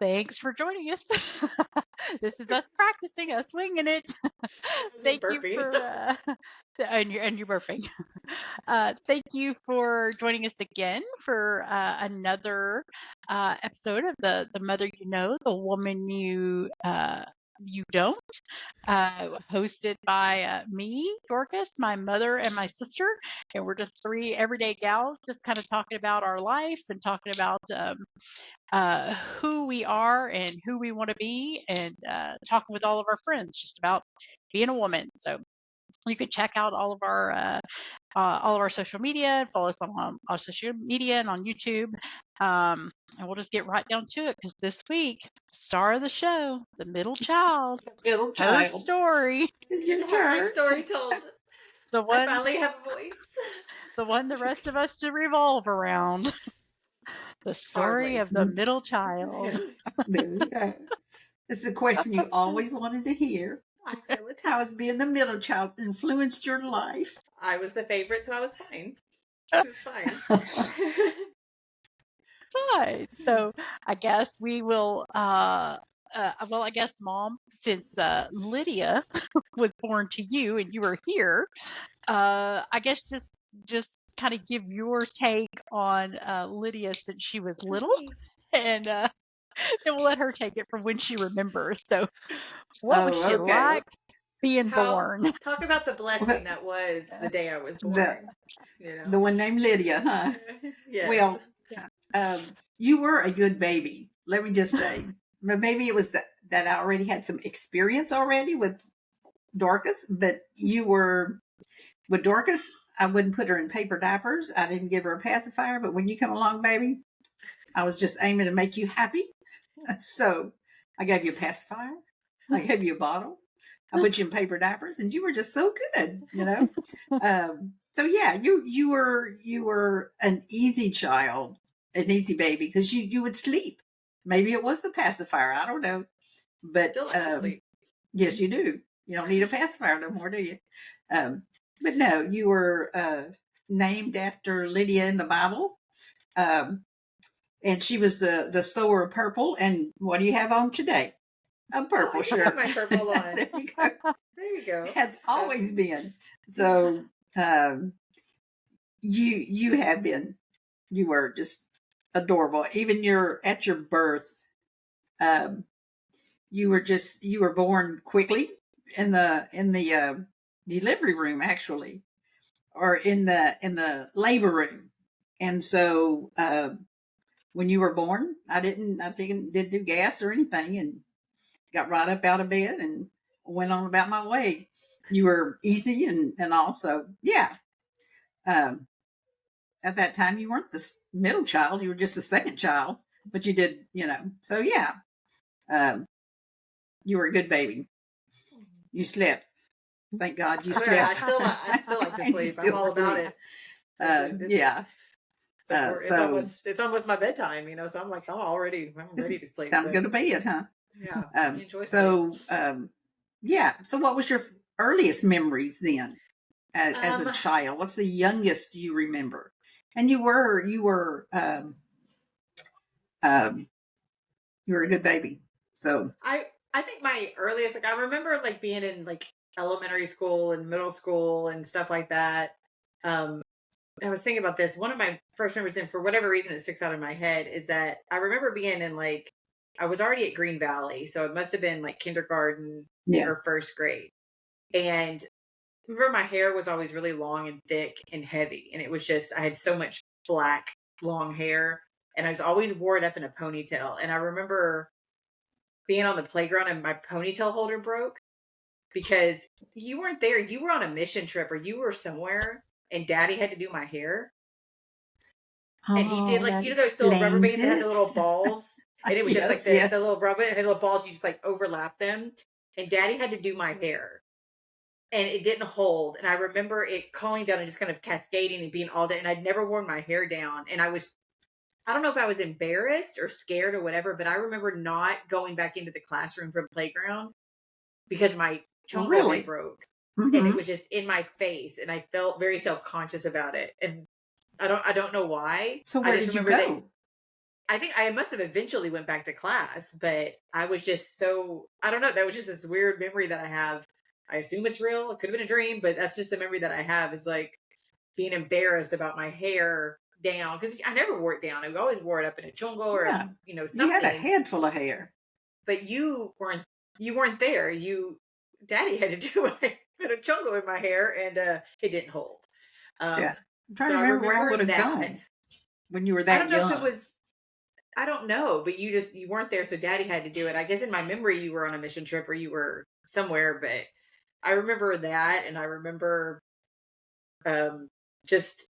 Thanks for joining us. This is us practicing, us winging it. Me Thank you burping. for and you're burping. Thank you for joining us again for another episode of the Mother You Know, the Woman You Don't, hosted by me, Dorcas, my mother, and my sister. And we're just three everyday gals just kind of talking about our life and talking about who we are and who we want to be, and talking with all of our friends just about being a woman. So you can check out all of our social media and follow us on our social media and on YouTube. And we'll just get right down to it because this week, star of the show, the middle child, Middle her child. story, It's your Have my turn. story told. the I one, finally have a voice. the one the rest of us to revolve around. The story Hardly. of the middle child. There we go. This is a question you always wanted to hear. I feel it. How has being the middle child influenced your life? I was the favorite, so I was fine. It was fine. Right. So I guess we will. Well, I guess, Mom, since Lydia was born to you and you were here, I guess just kind of give your take on Lydia since she was little, and then we'll let her take it from when she remembers. So, what was Oh, she okay. like being born? Talk about the Well, blessing that was the day I was the born. You the one named Lydia, huh? Yes. Well, Yeah. you were a good baby. Let me just say, but maybe it was that I already had some experience already with Dorcas. But you were with Dorcas. I wouldn't put her in paper diapers. I didn't give her a pacifier. But when you come along, baby, I was just aiming to make you happy. So I gave you a pacifier. I gave you a bottle. I put you in paper diapers, and you were just so good, you know. So yeah, you were an easy child, an easy baby because you would sleep. Maybe it was the pacifier. I don't know, but Still like to sleep. yes, you do. You don't need a pacifier no more, do you? But no, you were named after Lydia in the Bible. Um, and she was the sower of purple. And what do you have on today? A purple I do shirt. have my purple on. There you go. There you go. Has always been. So you have been. You were just adorable. Even at your birth, um, you were born quickly in the delivery room, actually, or in the labor room. And so when you were born, I didn't do gas or anything, and got right up out of bed and went on about my way. You were easy and also, yeah. Um, at that time, you weren't the middle child; you were just the second child. But you did, So yeah, um, you were a good baby. You slept. Thank God you Well, yeah, slept. I still like to And you sleep. I'm all about sleep. it. Yeah. It's almost my bedtime, so I'm like, I'm ready to sleep. Time to go to bed, huh? Yeah. I enjoy sleep. So, yeah. So, what was your earliest memories then, as a child? What's the youngest you remember? And you were a good baby. So, I think my earliest, I remember being in elementary school and middle school and stuff like that. I was thinking about this. One of my first memories, and for whatever reason it sticks out in my head, is that I remember being in I was already at Green Valley, so it must have been kindergarten or first grade. And I remember my hair was always really long and thick and heavy, and it was just, I had so much black long hair, and I always wore it up in a ponytail. And I remember being on the playground and my ponytail holder broke because you weren't there. You were on a mission trip or you were somewhere, and Daddy had to do my hair. And he did those little rubber bands that had the little balls, and it was just the little rubber and the little balls. You just overlap them, and Daddy had to do my hair, and it didn't hold. And I remember it calling down and just kind of cascading and being all day. And I'd never worn my hair down, and I don't know if I was embarrassed or scared or whatever, but I remember not going back into the classroom from playground because my chocolate broke. Mm-hmm. And it was just in my face, and I felt very self-conscious about it. And I don't know why. So where did you go? I think I must have eventually went back to class, but I was just so, I don't know. That was just this weird memory that I have. I assume it's real. It could have been a dream, but that's just the memory that I have, is like being embarrassed about my hair down, because I never wore it down. I always wore it up in a chungo or Yeah. You had a something. head full of hair. But you weren't there. Daddy had to do it. Put a chungo in my hair, and it didn't hold. Yeah. I'm trying So to I remember where I would remember have gone that. when you were I that don't know young. if it was, I don't know, but you weren't there, so Daddy had to do it. I guess in my memory you were on a mission trip or you were somewhere, but I remember that, and I remember um just,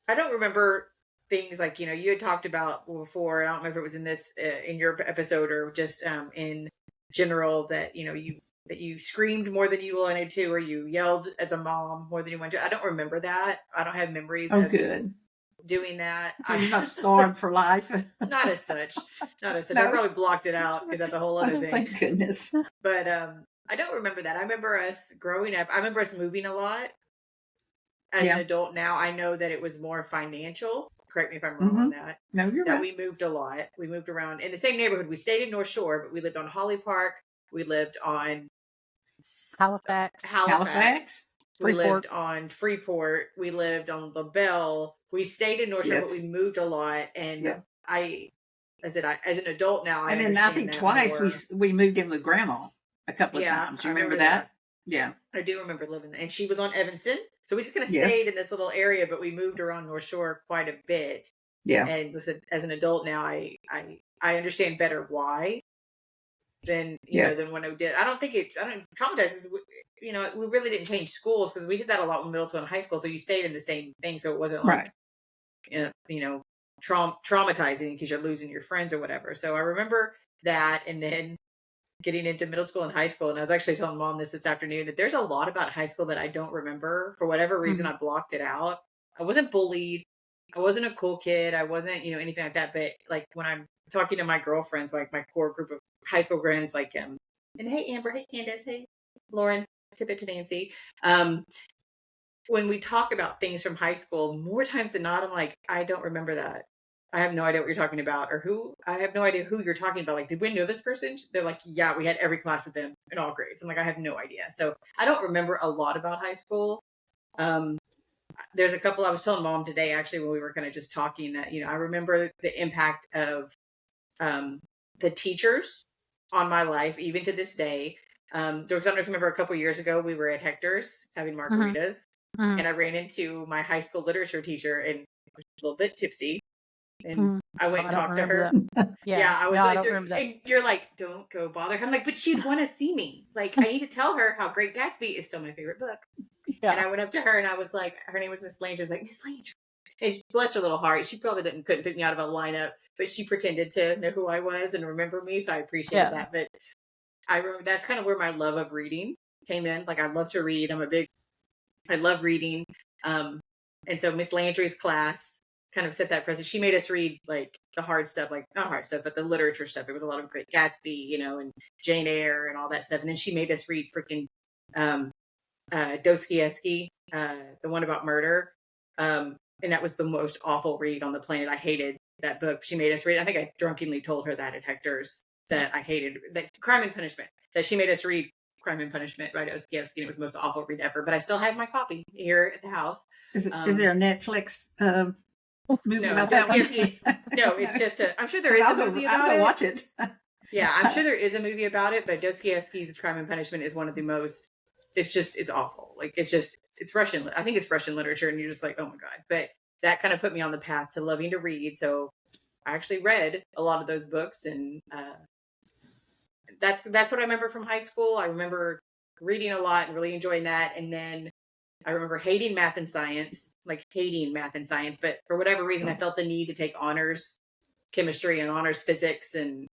I don't remember things like, you had talked about before. I don't remember if it was in this in your episode, or just in general, that you screamed more than you wanted to, or you yelled as a mom more than you wanted to. I don't remember that. I don't have memories Oh, of you good. doing that. So you're not scarred for life. Not as such. Not as such. I No. probably blocked it out because that's a whole other Oh, thing. thank goodness. But I don't remember that. I remember us growing up. I remember us moving a lot. As an adult now, I know that it was more financial. Correct me if I'm wrong on that. No, you're That right. we moved a lot. We moved around in the same neighborhood. We stayed in North Shore, but we lived on Holly Park. We lived on Halifax. We Freeport. lived on Freeport. We lived on LaBelle. We stayed in North Shore, but we moved a lot. And as an adult now, and then I think that twice more. we moved in with Grandma a couple of times. You remember that? Yeah. I do remember living there. And she was on Evanston. So we just kind of stayed in this little area, but we moved around North Shore quite a bit. Yeah. And listen, as an adult now, I understand better why than when I did. I don't traumatize because we really didn't change schools, because we did that a lot in middle school and high school. So you stayed in the same thing. So it wasn't like, traumatizing because you're losing your friends or whatever. So I remember that. And then getting into middle school and high school. And I was actually telling Mom this afternoon, that there's a lot about high school that I don't remember. For whatever reason, I blocked it out. I wasn't bullied. I wasn't a cool kid. I wasn't, anything like that. But like when I'm talking to my girlfriends, like my core group of high school friends, like, and hey, Amber, hey, Candace, hey, Lauren, tip it to Nancy. When we talk about things from high school, more times than not, I'm like, I don't remember that. I have no idea what you're talking about, or I have no idea who you're talking about. Like, did we know this person? They're like, yeah, we had every class with them in all grades. I'm like, I have no idea. So I don't remember a lot about high school. There's a couple, I was telling Mom today, actually, when we were kind of just talking, that, I remember the impact of the teachers on my life, even to this day. I don't know if you remember, a couple years ago, we were at Hector's having margaritas, and I ran into my high school literature teacher, and was a little bit tipsy. And I went and talked to her. Yeah, I was like, and you're like, don't go bother her. I'm like, but she'd want to see me. Like, I need to tell her how Great Gatsby is still my favorite book. Yeah. And I went up to her and I was like, her name was Miss Langer. I was like, Miss Langer. And bless her little heart, she probably couldn't pick me out of a lineup, but she pretended to know who I was and remember me. So I appreciated that. But I remember that's kind of where my love of reading came in. Like, I love to read. I love reading. And so Miss Landry's class kind of set that precedent. She made us read like the hard stuff, like not hard stuff, but the literature stuff. It was a lot of Great Gatsby, and Jane Eyre and all that stuff. And then she made us read freaking Dostoevsky, the one about murder. And that was the most awful read on the planet. I hated that book. She made us read. I think I drunkenly told her that at Hector's, that I hated that Crime and Punishment, that she made us read Crime and Punishment by Dostoevsky. And it was the most awful read ever. But I still have my copy here at the house. Is there a Netflix movie about that? No, it's just I'm sure there is a movie about it. I'll go watch it. Yeah, I'm sure there is a movie about it, but Dostoevsky's Crime and Punishment is one of the most, it's awful. Like, it's Russian. I think it's Russian literature, and you're just like, oh my God. But that kind of put me on the path to loving to read. So I actually read a lot of those books, and that's what I remember from high school. I remember reading a lot and really enjoying that. And then I remember hating math and science, but for whatever reason, I felt the need to take honors chemistry and honors physics and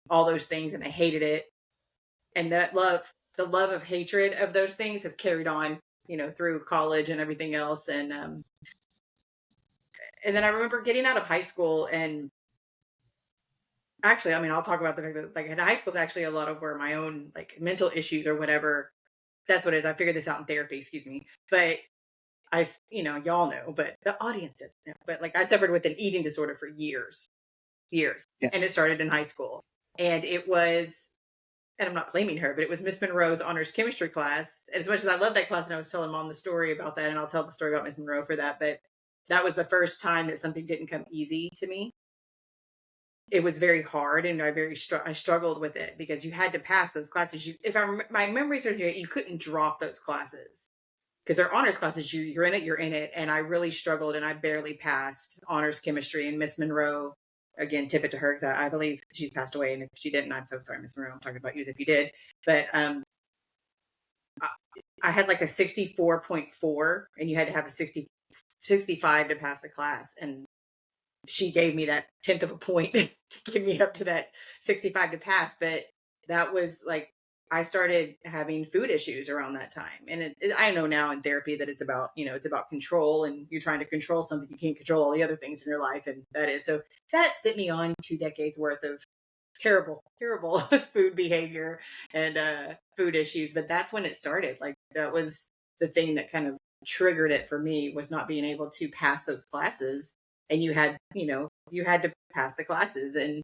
all those things, and I hated it. And the love of hatred of those things has carried on, through college and everything else. And then I remember getting out of high school, and actually, I'll talk about the fact that, like, in high school is actually a lot of where my own, like, mental issues or whatever. That's what it is. I figured this out in therapy, excuse me. But y'all know, but the audience doesn't know. But like, I suffered with an eating disorder for years. years. Yeah. And it started in high school. And it was, and I'm not blaming her, but it was Miss Monroe's honors chemistry class. And as much as I love that class, and I was telling Mom the story about that, and I'll tell the story about Miss Monroe for that, but that was the first time that something didn't come easy to me. It was very hard, and I struggled with it because you had to pass those classes. My memory serves me, you couldn't drop those classes because they're honors classes. You're in it. And I really struggled, and I barely passed honors chemistry. And Miss Monroe, again, tip it to her because I believe she's passed away. And if she didn't, I'm so sorry, Miss Monroe. I'm talking about you as if you did. But I had like a 64.4, and you had to have a 65 to pass the class. And she gave me that 10th of a point to get me up to that 65 to pass. But that was like, I started having food issues around that time. And I know now in therapy that it's about, it's about control, and you're trying to control something. You can't control all the other things in your life. And so that sent me on 2 decades worth of terrible, terrible food behavior and food issues. But that's when it started. Like, that was the thing that kind of triggered it for me, was not being able to pass those classes. And you had to pass the classes. And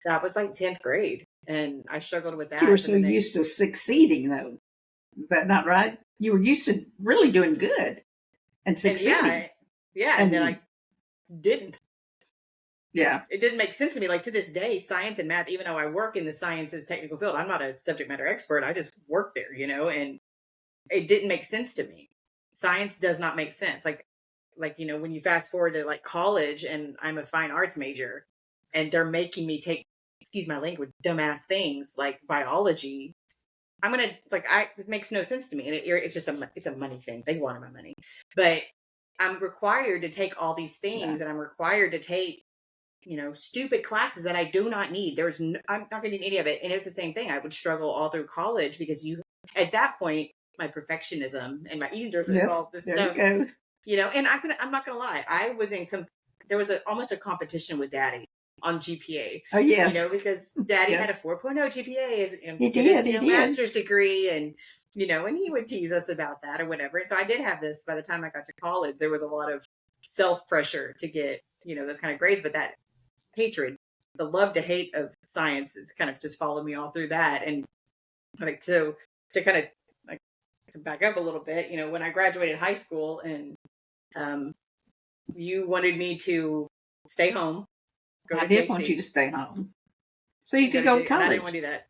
that was like 10th grade. And I struggled with that. You were so used to succeeding, though. Is that not right? You were used to really doing good and succeeding. And and then I didn't. Yeah. It didn't make sense to me. Like, to this day, science and math, even though I work in the sciences technical field, I'm not a subject matter expert. I just work there, and it didn't make sense to me. Science does not make sense. Like, when you fast forward to like college, and I'm a fine arts major, and they're making me take, excuse my language, dumbass things like biology. It makes no sense to me. And it's just it's a money thing. They wanted my money, but I'm required to take all these things, and I'm required to take, stupid classes that I do not need. I'm not getting any of it. And it's the same thing. I would struggle all through college because at that point, my perfectionism and my eating disorders, all this stuff, you go. And I'm not going to lie. I was there was almost a competition with Daddy on GPA. Oh, yes. Because Daddy had a 4.0 GPA, he did, he did. master's degree, and and he would tease us about that or whatever. And so I did have this. By the time I got to college, there was a lot of self pressure to get those kind of grades, but that hatred, the love to hate of science, is kind of just followed me all through that. And like to kind of like to back up a little bit, when I graduated high school, and you wanted me to stay home. I did want you to stay home so you could go to college. I didn't want to do that.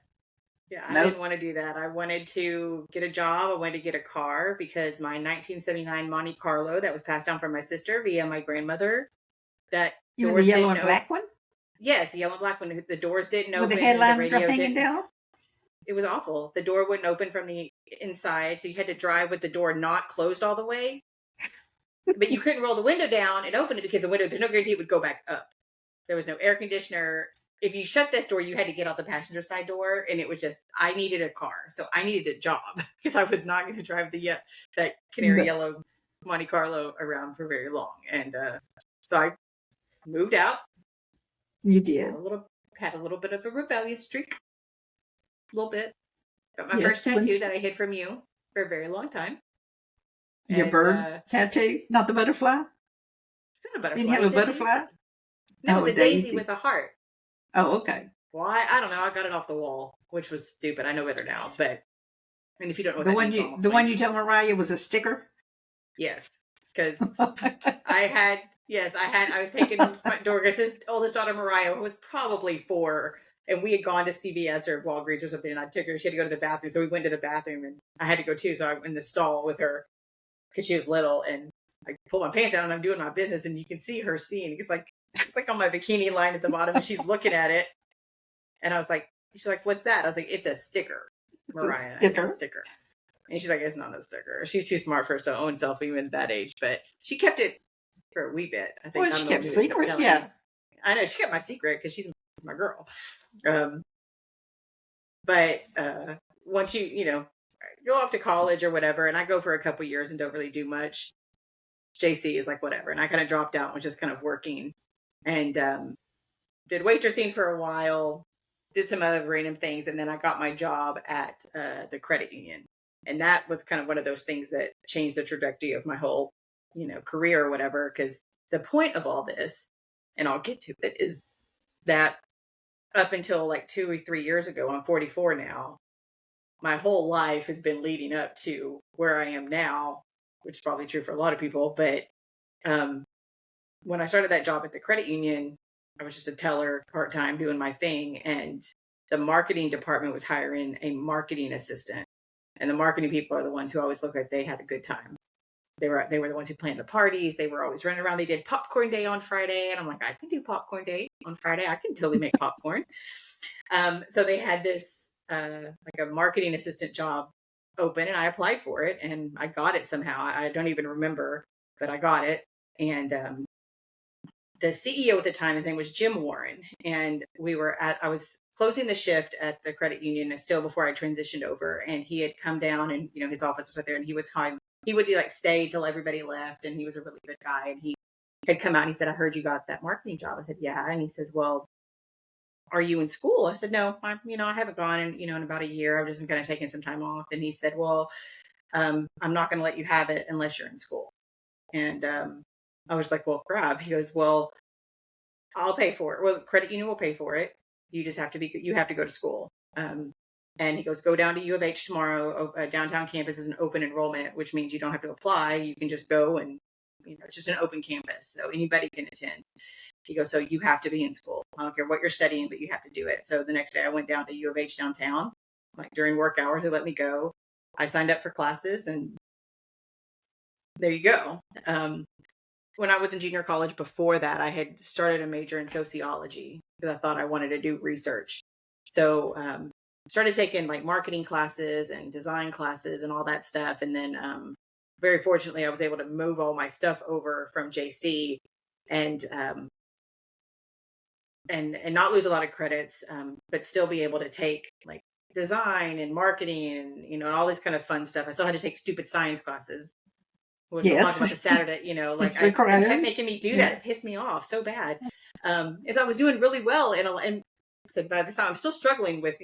Yeah, I didn't want to do that. I wanted to get a job. I wanted to get a car because my 1979 Monte Carlo that was passed down from my sister via my grandmother. That you mean the yellow and black one? Yes, the yellow and black one. The doors didn't open. With the headline hanging down? It was awful. The door wouldn't open from the inside, so you had to drive with the door not closed all the way. But you couldn't roll the window down and open it because there's no guarantee it would go back up. There was no air conditioner. If you shut this door, you had to get out the passenger side door. And it was just, I needed a car. So I needed a job because I was not going to drive that canary yellow Monte Carlo around for very long. And so I moved out. You did. Had a little bit of a rebellious streak. A little bit. Got my first tattoo that I hid from you for a very long time. Your bird tattoo? Not the butterfly? It's not a butterfly. Didn't you have a butterfly? No, it's a daisy with a heart. Oh, okay. Well, I don't know. I got it off the wall, which was stupid. I know better now. But if you don't know what the one you told Mariah was a sticker? Yes, because I was taking my Dorcas's oldest daughter, Mariah, who was probably 4, and we had gone to CVS or Walgreens or something, and I took her. She had to go to the bathroom, so we went to the bathroom, and I had to go too. So I'm in the stall with her because she was little, and I pull my pants down, and I'm doing my business, and you can see her seeing. It's like on my bikini line at the bottom, and she's looking at it, and I was like, she's like, "What's that?" I was like, "It's a sticker, Mariah. It's a sticker." And she's like, "It's not a sticker." She's too smart for her own self, even at that age. But she kept it for a wee bit. I think. Well, she kept secret. Yeah, I know she kept my secret because she's my girl. But once you go off to college or whatever, and I go for a couple years and don't really do much. JC is like whatever, and I kind of dropped out and was just kind of working, and did waitressing for a while, did some other random things, and then I got my job at the credit union, and that was kind of one of those things that changed the trajectory of my whole career or whatever. Because the point of all this and I'll get to it, is that up until like 2 or 3 years ago, I'm 44 now, my whole life has been leading up to where I am now, which is probably true for a lot of people. But um, when I started that job at the credit union, I was just a teller part-time doing my thing. And the marketing department was hiring a marketing assistant. And the marketing people are the ones who always look like they had a good time. They were the ones who planned the parties. They were always running around. They did popcorn day on Friday. And I'm like, I can do popcorn day on Friday. I can totally make popcorn. So they had this like a marketing assistant job open, and I applied for it, and I got it somehow. I don't even remember, but I got it. And the CEO at the time, his name was Jim Warren, and I was closing the shift at the credit union still before I transitioned over, and he had come down, and his office was right there, and he would like stay till everybody left, and he was a really good guy, and he had come out and he said, I heard you got that marketing job. I said, yeah. And he says, well, are you in school? I said, no, I haven't gone in about a year. I've just been kind of taking some time off. And he said, well, I'm not going to let you have it unless you're in school. And I was like, well, crap. He goes, well, I'll pay for it. Well, the credit union will pay for it. You just have to go to school. And he goes, go down to U of H tomorrow. Downtown campus is an open enrollment, which means you don't have to apply. You can just go, and it's just an open campus, so anybody can attend. He goes, so you have to be in school. I don't care what you're studying, but you have to do it. So the next day I went down to U of H downtown, like during work hours, they let me go. I signed up for classes, and there you go. When I was in junior college before that, I had started a major in sociology because I thought I wanted to do research. So started taking like marketing classes and design classes and all that stuff. And then very fortunately, I was able to move all my stuff over from JC and not lose a lot of credits, but still be able to take like design and marketing and all this kind of fun stuff. I still had to take stupid science classes, which we'll talk about the Saturday, like it kept making me do that. It pissed me off so bad. As I was doing really well, and so by this time I'm still struggling with,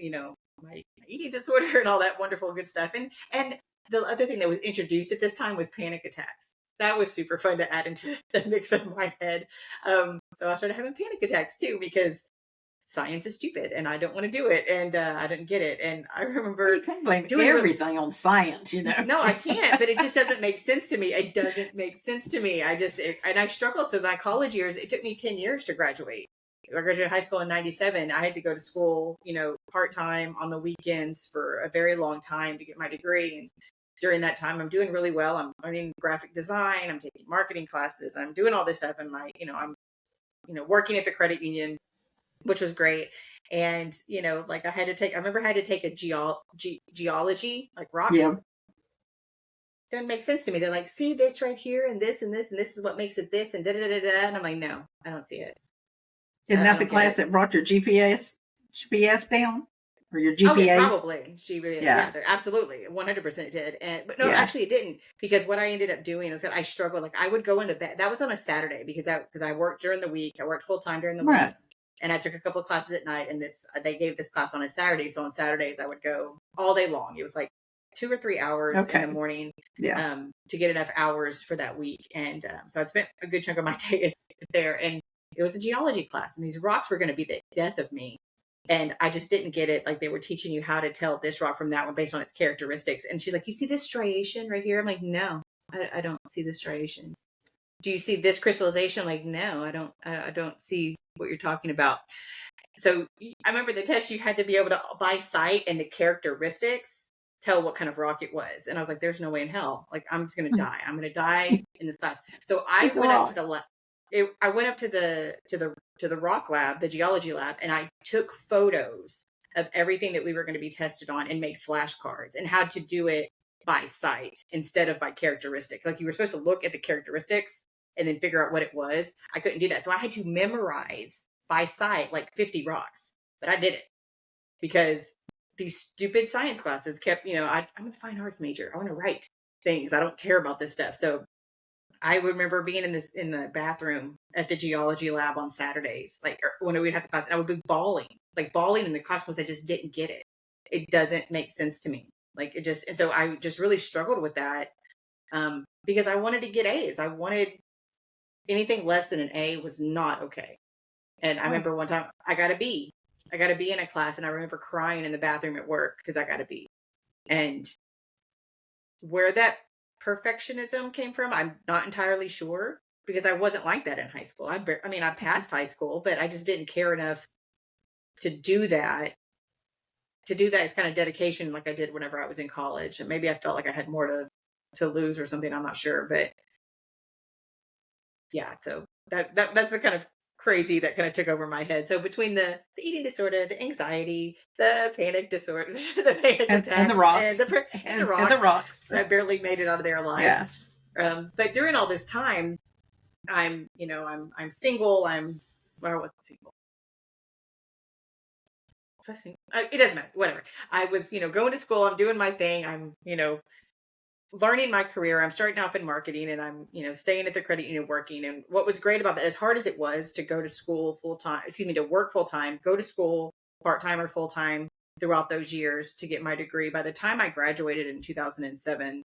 my eating disorder and all that wonderful good stuff. And the other thing that was introduced at this time was panic attacks. That was super fun to add into the mix of my head. So I started having panic attacks too, because science is stupid and I don't want to do it, and I didn't get it. And I remember you can't blame everything on science, No, I can't, but it just doesn't make sense to me. It doesn't make sense to me. And I struggled. So my college years, it took me 10 years to graduate. I graduated high school in 97. I had to go to school, part-time on the weekends for a very long time to get my degree. And during that time, I'm doing really well. I'm learning graphic design. I'm taking marketing classes. I'm doing all this stuff. And I'm working at the credit union, which was great. And, like I remember I had to take a geology, like rocks. Yeah. It didn't make sense to me. They're like, see this right here and this and this, and this is what makes it this and da-da-da-da-da. And I'm like, no, I don't see it. Isn't that the class that brought your GPS down? Or your GPA? Oh, yeah, probably. Yeah, absolutely. 100% did. But no, actually it didn't, because what I ended up doing is that I struggled. Like I would go in the bed. That was on a Saturday because I worked during the week. I worked full time during the week. And I took a couple of classes at night, and they gave this class on a Saturday. So on Saturdays I would go all day long. It was like 2 or 3 hours in the morning to get enough hours for that week. And so I spent a good chunk of my day there, and it was a geology class, and these rocks were going to be the death of me. And I just didn't get it. Like they were teaching you how to tell this rock from that one based on its characteristics. And she's like, you see this striation right here? I'm like, no, I don't see this striation. Do you see this crystallization? I'm like, no, I don't see what you're talking about. So I remember the test, you had to be able to, by sight and the characteristics, tell what kind of rock it was. And I was like, there's no way in hell. Like, I'm just going to die. I'm going to die in this class. So I went up to the lab. I went up to the rock lab, the geology lab, and I took photos of everything that we were going to be tested on and made flashcards, and had to do it by sight instead of by characteristic. Like you were supposed to look at the characteristics and then figure out what it was. I couldn't do that. So I had to memorize by sight like 50 rocks. But I did it because these stupid science classes kept, I'm a fine arts major. I want to write things. I don't care about this stuff. So I remember being in the bathroom at the geology lab on Saturdays, like when we'd have the class, and I would be bawling in the class because I just didn't get it. It doesn't make sense to me. And so I just really struggled with that because I wanted to get A's. I wanted anything less than an A was not okay. And I remember one time I got a B. I got a B in a class, and I remember crying in the bathroom at work because I got a B. And where that perfectionism came from, I'm not entirely sure, because I wasn't like that in high school. I mean, I passed high school, but I just didn't care enough to do that. To do that is kind of dedication, like I did whenever I was in college. And maybe I felt like I had more to lose or something. I'm not sure, but yeah. So that's the kind of crazy that kind of took over my head. So between the eating disorder, the anxiety, the panic disorder, the panic attacks, and the rocks, and the rocks, I barely made it out of there alive. Yeah. But during all this time, I'm single. I wasn't single. It doesn't matter. Whatever. I was, going to school. I'm doing my thing. I'm, learning my career. I'm starting off in marketing, and I'm, staying at the credit union working. And what was great about that, as hard as it was to go to school full time, to work full time, go to school part time or full time throughout those years to get my degree. By the time I graduated in 2007,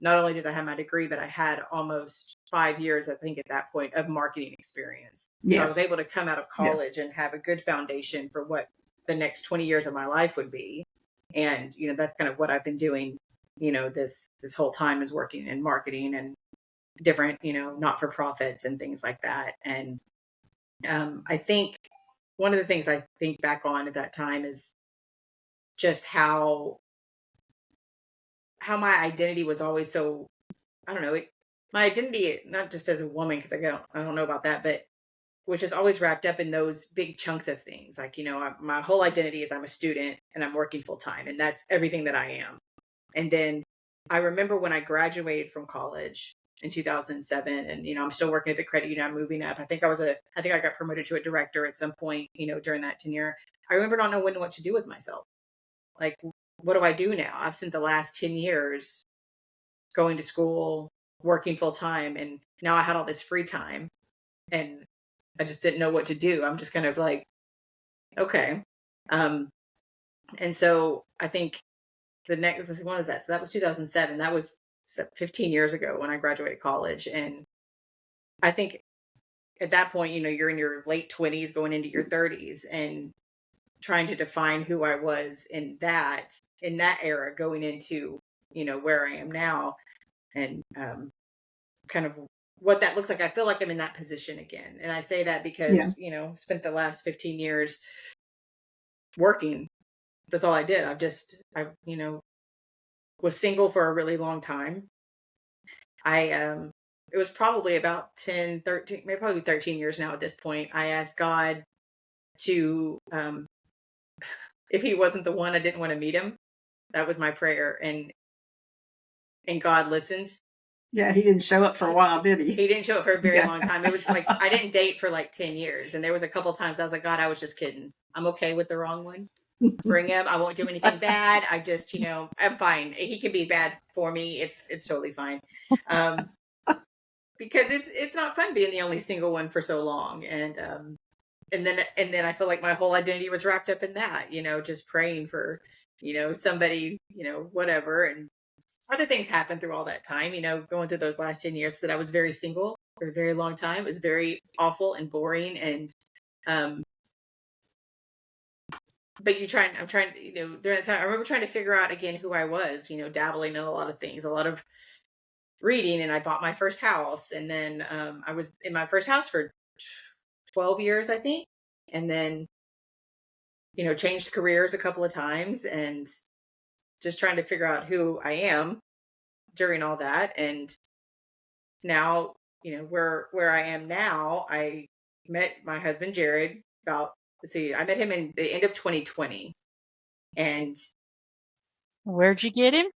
not only did I have my degree, but I had almost 5 years, I think, at that point, of marketing experience. Yes. So I was able to come out of college and have a good foundation for what the next 20 years of my life would be. And, that's kind of what I've been doing, this whole time, is working in marketing and different, not-for-profits and things like that. And I think one of the things I think back on at that time is just how my identity was always so, I don't know, my identity, not just as a woman, because I don't know about that, but which is always wrapped up in those big chunks of things. Like, my whole identity is I'm a student and I'm working full time, and that's everything that I am. And then I remember when I graduated from college in 2007, and, I'm still working at the credit union. I'm moving up. I think I got promoted to a director at some point, during that tenure. I remember not knowing what to do with myself. Like, what do I do now? I've spent the last 10 years going to school, working full time, and now I had all this free time, and I just didn't know what to do. I'm just kind of like, okay. And so I think the next one is that. So that was 2007. That was 15 years ago when I graduated college. And I think at that point, you're in your late 20s, going into your 30s, and trying to define who I was in that era, going into, where I am now, and kind of what that looks like. I feel like I'm in that position again. And I say that because, spent the last 15 years working. That's all I did. I was single for a really long time. It was probably about 10, 13, maybe probably 13 years now at this point. I asked God to, if he wasn't the one, I didn't want to meet him. That was my prayer. And God listened. Yeah, he didn't show up for a while, did he? He didn't show up for a very long time. It was like, I didn't date for like 10 years. And there was a couple times I was like, God, I was just kidding. I'm okay with the wrong one. Bring him. I won't do anything bad. I just, I'm fine. He can be bad for me. It's totally fine. Because it's not fun being the only single one for so long. And then I feel like my whole identity was wrapped up in that, just praying for, somebody, whatever. And other things happened through all that time, going through those last 10 years, that I was very single for a very long time. It was very awful and boring. And, but I'm trying, during that time, I remember trying to figure out again who I was, dabbling in a lot of things, a lot of reading. And I bought my first house. And then I was in my first house for 12 years, I think. And then, changed careers a couple of times, and just trying to figure out who I am during all that. And now, where I am now, I met my husband, Jared, I met him in the end of 2020. And Where'd you get him?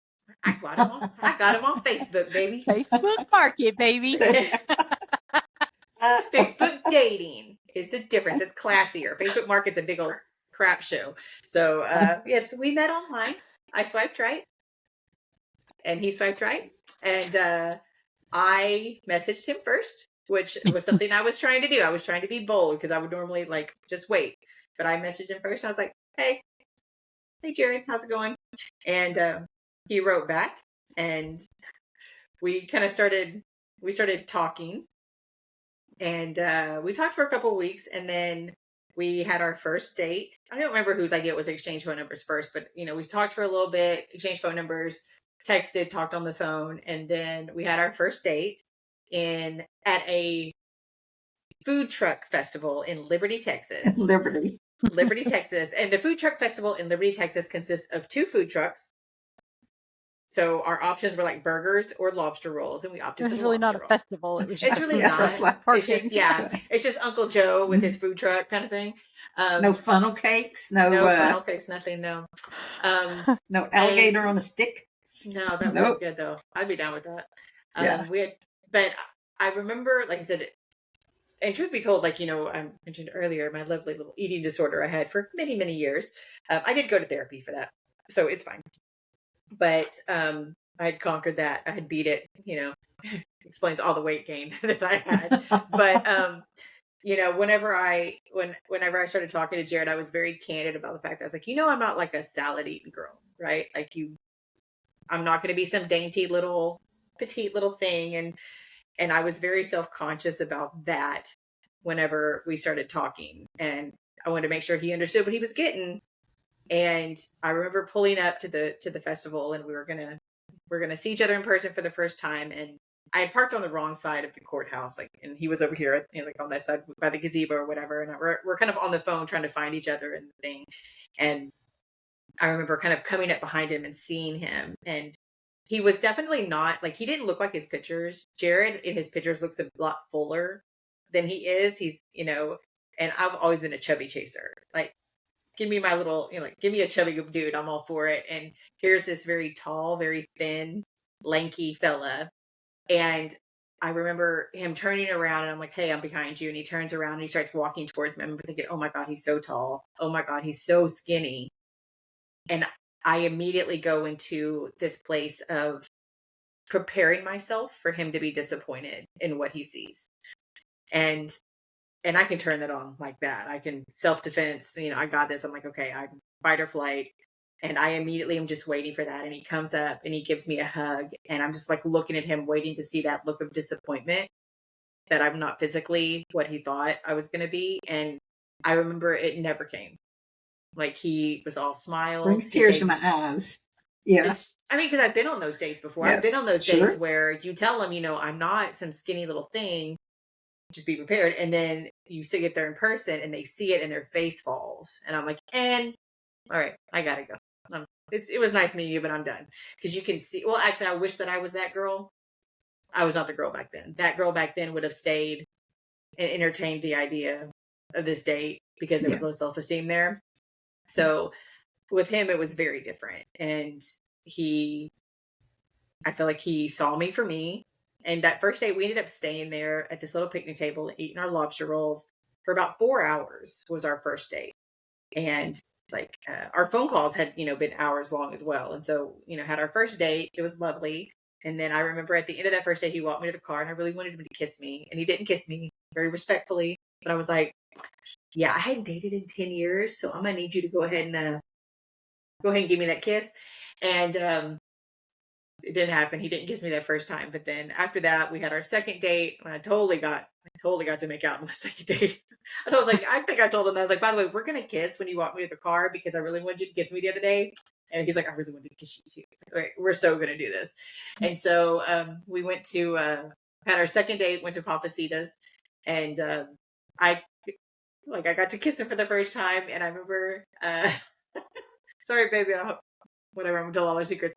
I got him on Facebook, baby. Facebook Market, baby. Facebook dating is the difference. It's classier. Facebook Market's a big old crap show. So, yes, we met online. I swiped right, and he swiped right. And I messaged him first, which was something I was trying to do. I was trying to be bold, because I would normally just wait. But I messaged him first. I was like, hey, Jared, how's it going? And he wrote back, and we kind of started talking And we talked for a couple of weeks, and then we had our first date. I don't remember whose idea it was to exchange phone numbers first, but we talked for a little bit, exchanged phone numbers, texted, talked on the phone, and then we had our first date at a food truck festival in Liberty, Texas. Liberty, Texas. And the food truck festival in Liberty, Texas consists of 2 food trucks. So our options were like burgers or lobster rolls, and we opted for the really not lobster a rolls. festival. It was just It's really not. It's like It's just it's just Uncle Joe with his food truck kind of thing. no funnel cakes, no funnel cakes, nothing. No, no alligator on a stick. No, that would be good though. I'd be down with that. But I remember, like I said, and truth be told, like, I mentioned earlier, my lovely little eating disorder I had for many, many years. I did go to therapy for that, so it's fine. But I had conquered that. I had beat it, explains all the weight gain that I had. But, whenever I started talking to Jared, I was very candid about the fact that I was like, I'm not like a salad eating girl, right? Like I'm not going to be some dainty petite little thing. And I was very self-conscious about that whenever we started talking, and I wanted to make sure he understood what he was getting. And I remember pulling up to the festival, and we're gonna see each other in person for the first time. And I had parked on the wrong side of the courthouse, and he was over here, like on that side by the gazebo or whatever. And we're kind of on the phone trying to find each other in the thing. And I remember kind of coming up behind him and seeing him, and he was definitely not like, he didn't look like his pictures. Jared in his pictures looks a lot fuller than he is. He's, and I've always been a chubby chaser. Like, give me my little, give me a chubby dude. I'm all for it. And here's this very tall, very thin, lanky fella. And I remember him turning around, and I'm like, hey, I'm behind you. And he turns around and he starts walking towards me. I remember thinking, oh my God, he's so tall. Oh my God, he's so skinny. And I immediately go into this place of preparing myself for him to be disappointed in what he sees. And I can turn that on like that. I can self-defense, I got this. I'm like, okay, I'm fight or flight. And I immediately am just waiting for that. And he comes up and he gives me a hug. And I'm just like looking at him, waiting to see that look of disappointment that I'm not physically what he thought I was going to be. And I remember it never came. Like, he was all smiles. Brings tears in my eyes. Yeah. Because I've been on those dates before. Yes, I've been on those dates where you tell them, I'm not some skinny little thing. Just be prepared. And then you get there in person and they see it and their face falls. And I'm like, all right, I gotta go. It was nice meeting you, but I'm done. Because you can see, well, actually, I wish that I was that girl. I was not the girl back then. That girl back then would have stayed and entertained the idea of this date because there was low self-esteem there. So with him, it was very different. And I feel like he saw me for me. And that first date, we ended up staying there at this little picnic table and eating our lobster rolls for about 4 hours was our first date. And like our phone calls had, been hours long as well. And so, had our first date. It was lovely. And then I remember at the end of that first date, he walked me to the car, and I really wanted him to kiss me. And he didn't kiss me, very respectfully. But I was like, yeah, I hadn't dated in 10 years. So I'm going to need you to go ahead and give me that kiss. And it didn't happen. He didn't kiss me that first time. But then after that, we had our second date, and I totally got to make out on the second date. I think I told him, I was like, by the way, we're going to kiss when you walk me to the car because I really wanted you to kiss me the other day. And he's like, I really wanted to kiss you too. Like, all right, we're so going to do this. And so we went to, had our second date, went to Papacita's, and I got to kiss him for the first time. And I remember, sorry, baby, whatever, I'm going to tell all our secrets.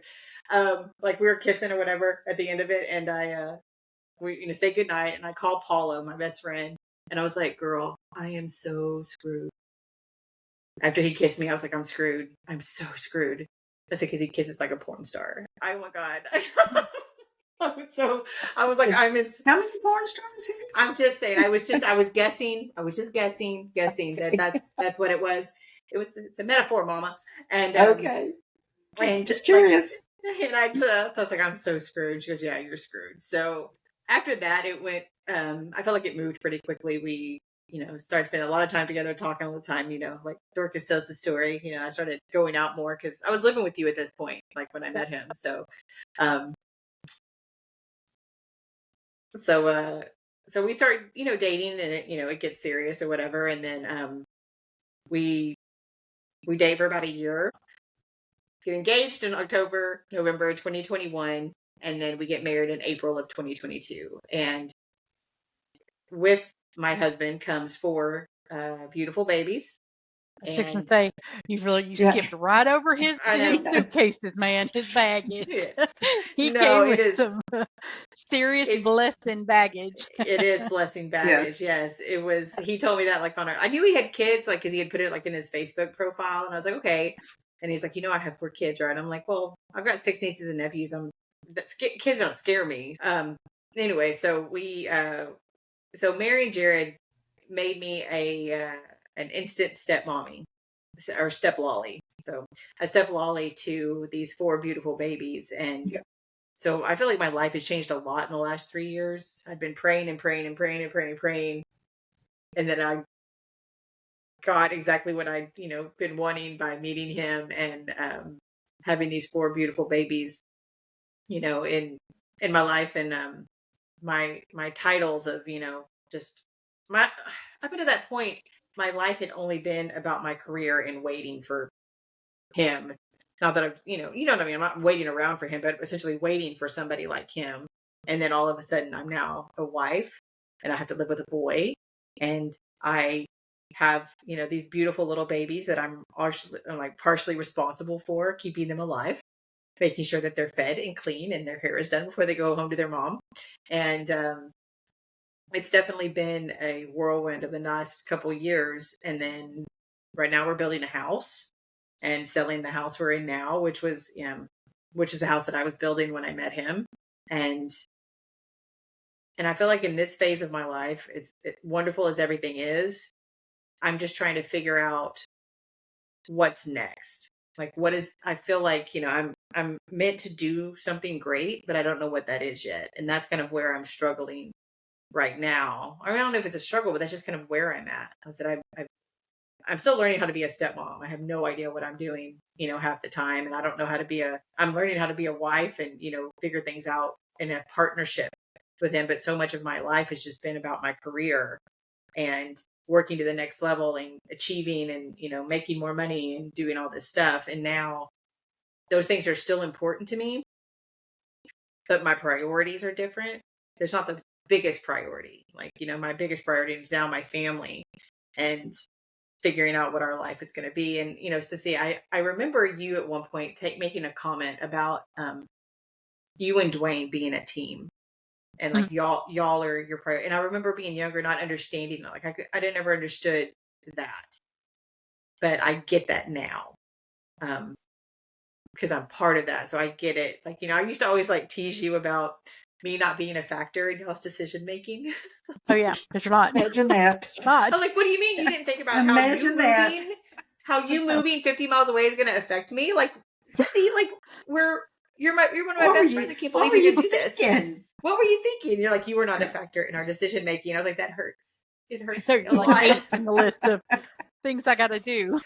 We were kissing or whatever at the end of it. And we say goodnight, and I called Paula, my best friend. And I was like, girl, I am so screwed. After he kissed me, I was like, I'm screwed. I'm so screwed. That's because he kisses like a porn star. Oh my God. I was like, I'm in. How many porn stars here? I'm just saying, I was guessing that's what it was. It's a metaphor, mama. And okay. And just curious. And I was like, I'm so screwed. She goes, yeah, you're screwed. So after that, it went, I felt like it moved pretty quickly. We, started spending a lot of time together, talking all the time, like Dorcas tells the story. I started going out more because I was living with you at this point, like when I met him. So, so we start, dating, and it gets serious or whatever. And then, we date for about a year, get engaged in November 2021. And then we get married in April of 2022. And with my husband comes 4 beautiful babies. I was fixing to And say, you Yeah. skipped right over his I know. suitcases, man, his baggage. Yeah. He No, came it with is. some serious It's blessing baggage. it is blessing baggage. Yes, it was. He told me that like I knew he had kids, like because he had put it like in his Facebook profile, and I was like, okay. And he's like, I have 4 kids, right? I'm like, well, I've got 6 nieces and nephews. Kids don't scare me. Anyway, so so Mary and Jared made me an instant stepmommy or step lolly. So a step lolly to these 4 beautiful babies. And so I feel like my life has changed a lot in the last 3 years. I've been praying and praying and praying and praying and praying. And then I got exactly what I'd, been wanting by meeting him and having these 4 beautiful babies, in my life. And my titles of, just my up until that point, my life had only been about my career and waiting for him. Not that you know what I mean. I'm not waiting around for him, but essentially waiting for somebody like him. And then all of a sudden, I'm now a wife, and I have to live with a boy, and I have these beautiful little babies that I'm like partially responsible for keeping them alive, making sure that they're fed and clean and their hair is done before they go home to their mom. And it's definitely been a whirlwind of the last couple of years. And then right now we're building a house and selling the house we're in now, which is the house that I was building when I met him. And I feel like in this phase of my life, wonderful as everything is, I'm just trying to figure out what's next. Like, I feel like, I'm meant to do something great, but I don't know what that is yet. And that's kind of where I'm struggling right now. I don't know if it's a struggle, but that's just kind of where I'm at. I said, I'm still learning how to be a stepmom. I have no idea what I'm doing, half the time. And I don't know how to I'm learning how to be a wife and, figure things out in a partnership with him. But so much of my life has just been about my career and working to the next level and achieving and, making more money and doing all this stuff. And now those things are still important to me, but my priorities are different. There's not the biggest priority. Like, my biggest priority is now my family and figuring out what our life is going to be. And, so see, I remember you at one point making a comment about you and Dwayne being a team. And like y'all are your priority. And I remember being younger, not understanding that. Like I didn't ever understood that, but I get that now. Because I'm part of that. So I get it. Like, I used to always like tease you about me not being a factor in y'all's decision making. Oh yeah, because you're not. Imagine that. Not. I'm like, what do you mean you didn't think about Imagine how you moving 50 miles away is going to affect me? Like, sissy, like you're one of my best friends. I can't believe you did do this. What were you thinking? You're like, you were not a factor in our decision making. I was like, that hurts. It hurts me a lot. Like 8 in the list of things I got to do.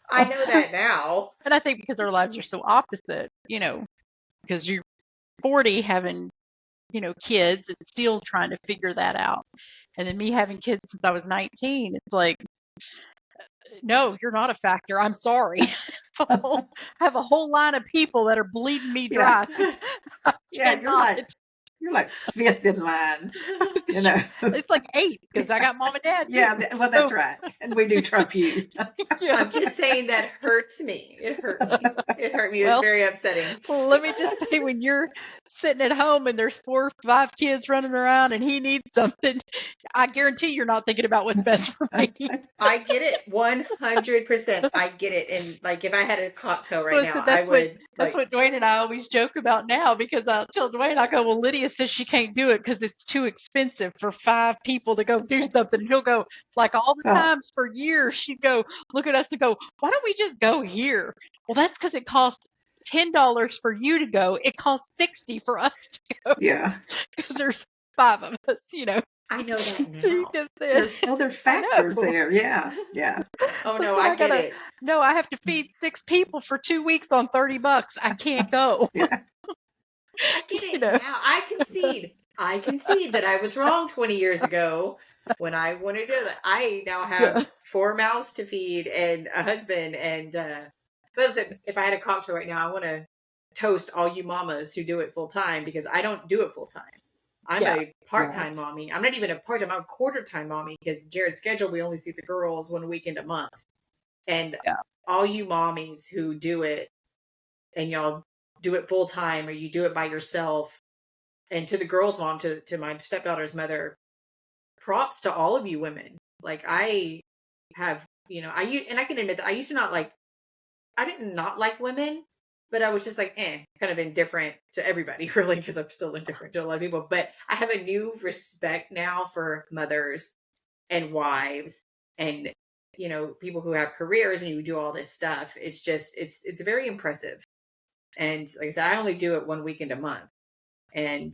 I know that now. And I think because our lives are so opposite, because you're 40 having, kids and still trying to figure that out. And then me having kids since I was 19, it's like, no, you're not a factor. I'm sorry. I have a whole line of people that are bleeding me dry. Yeah, you're like 5th in line, It's like 8 because I got mom and dad. Yeah, well, that's right. And we do trump you. Yeah. I'm just saying that hurts me. It hurt me. It hurt me. It was very upsetting. Well, let me just say, when you're sitting at home and there's 4 or 5 kids running around and he needs something, I guarantee you're not thinking about what's best for me. I get it 100%. I get it. And like, if I had a cocktail right now, I would. That's what Dwayne and I always joke about now, because I'll tell Dwayne, I go, well, Lydia says she can't do it because it's too expensive for 5 people to go do something. And he'll go, like all the times for years, she'd go look at us and go, why don't we just go here? Well, that's because it costs $10 for you to go. It costs $60 for us to go. Yeah. Because there's 5 of us, I know that now. There's factors there. Yeah. Yeah. Oh no, I get it. No, I have to feed 6 people for 2 weeks on $30. I can't go. Yeah. I get it now. I concede. I can see that I was wrong 20 years ago when I wanted to. I now have Yeah. 4 mouths to feed and a husband. And but listen, if I had a cocktail right now, I want to toast all you mamas who do it full time, because I don't do it full time. I'm Yeah. a part time mommy. I'm not even a part time. I'm a quarter time mommy, because Jared's schedule, we only see the girls 1 weekend a month. And Yeah. all you mommies who do it, and y'all do it full time, or you do it by yourself, and to the girl's mom, to my stepdaughter's mother, props to all of you women. Like, I have, and I can admit that I used to not like, I didn't not like women, but I was just like, kind of indifferent to everybody, really, because I'm still indifferent to a lot of people. But I have a new respect now for mothers and wives, and, people who have careers and you do all this stuff. It's just, it's very impressive. And like I said, I only do it 1 weekend a month. And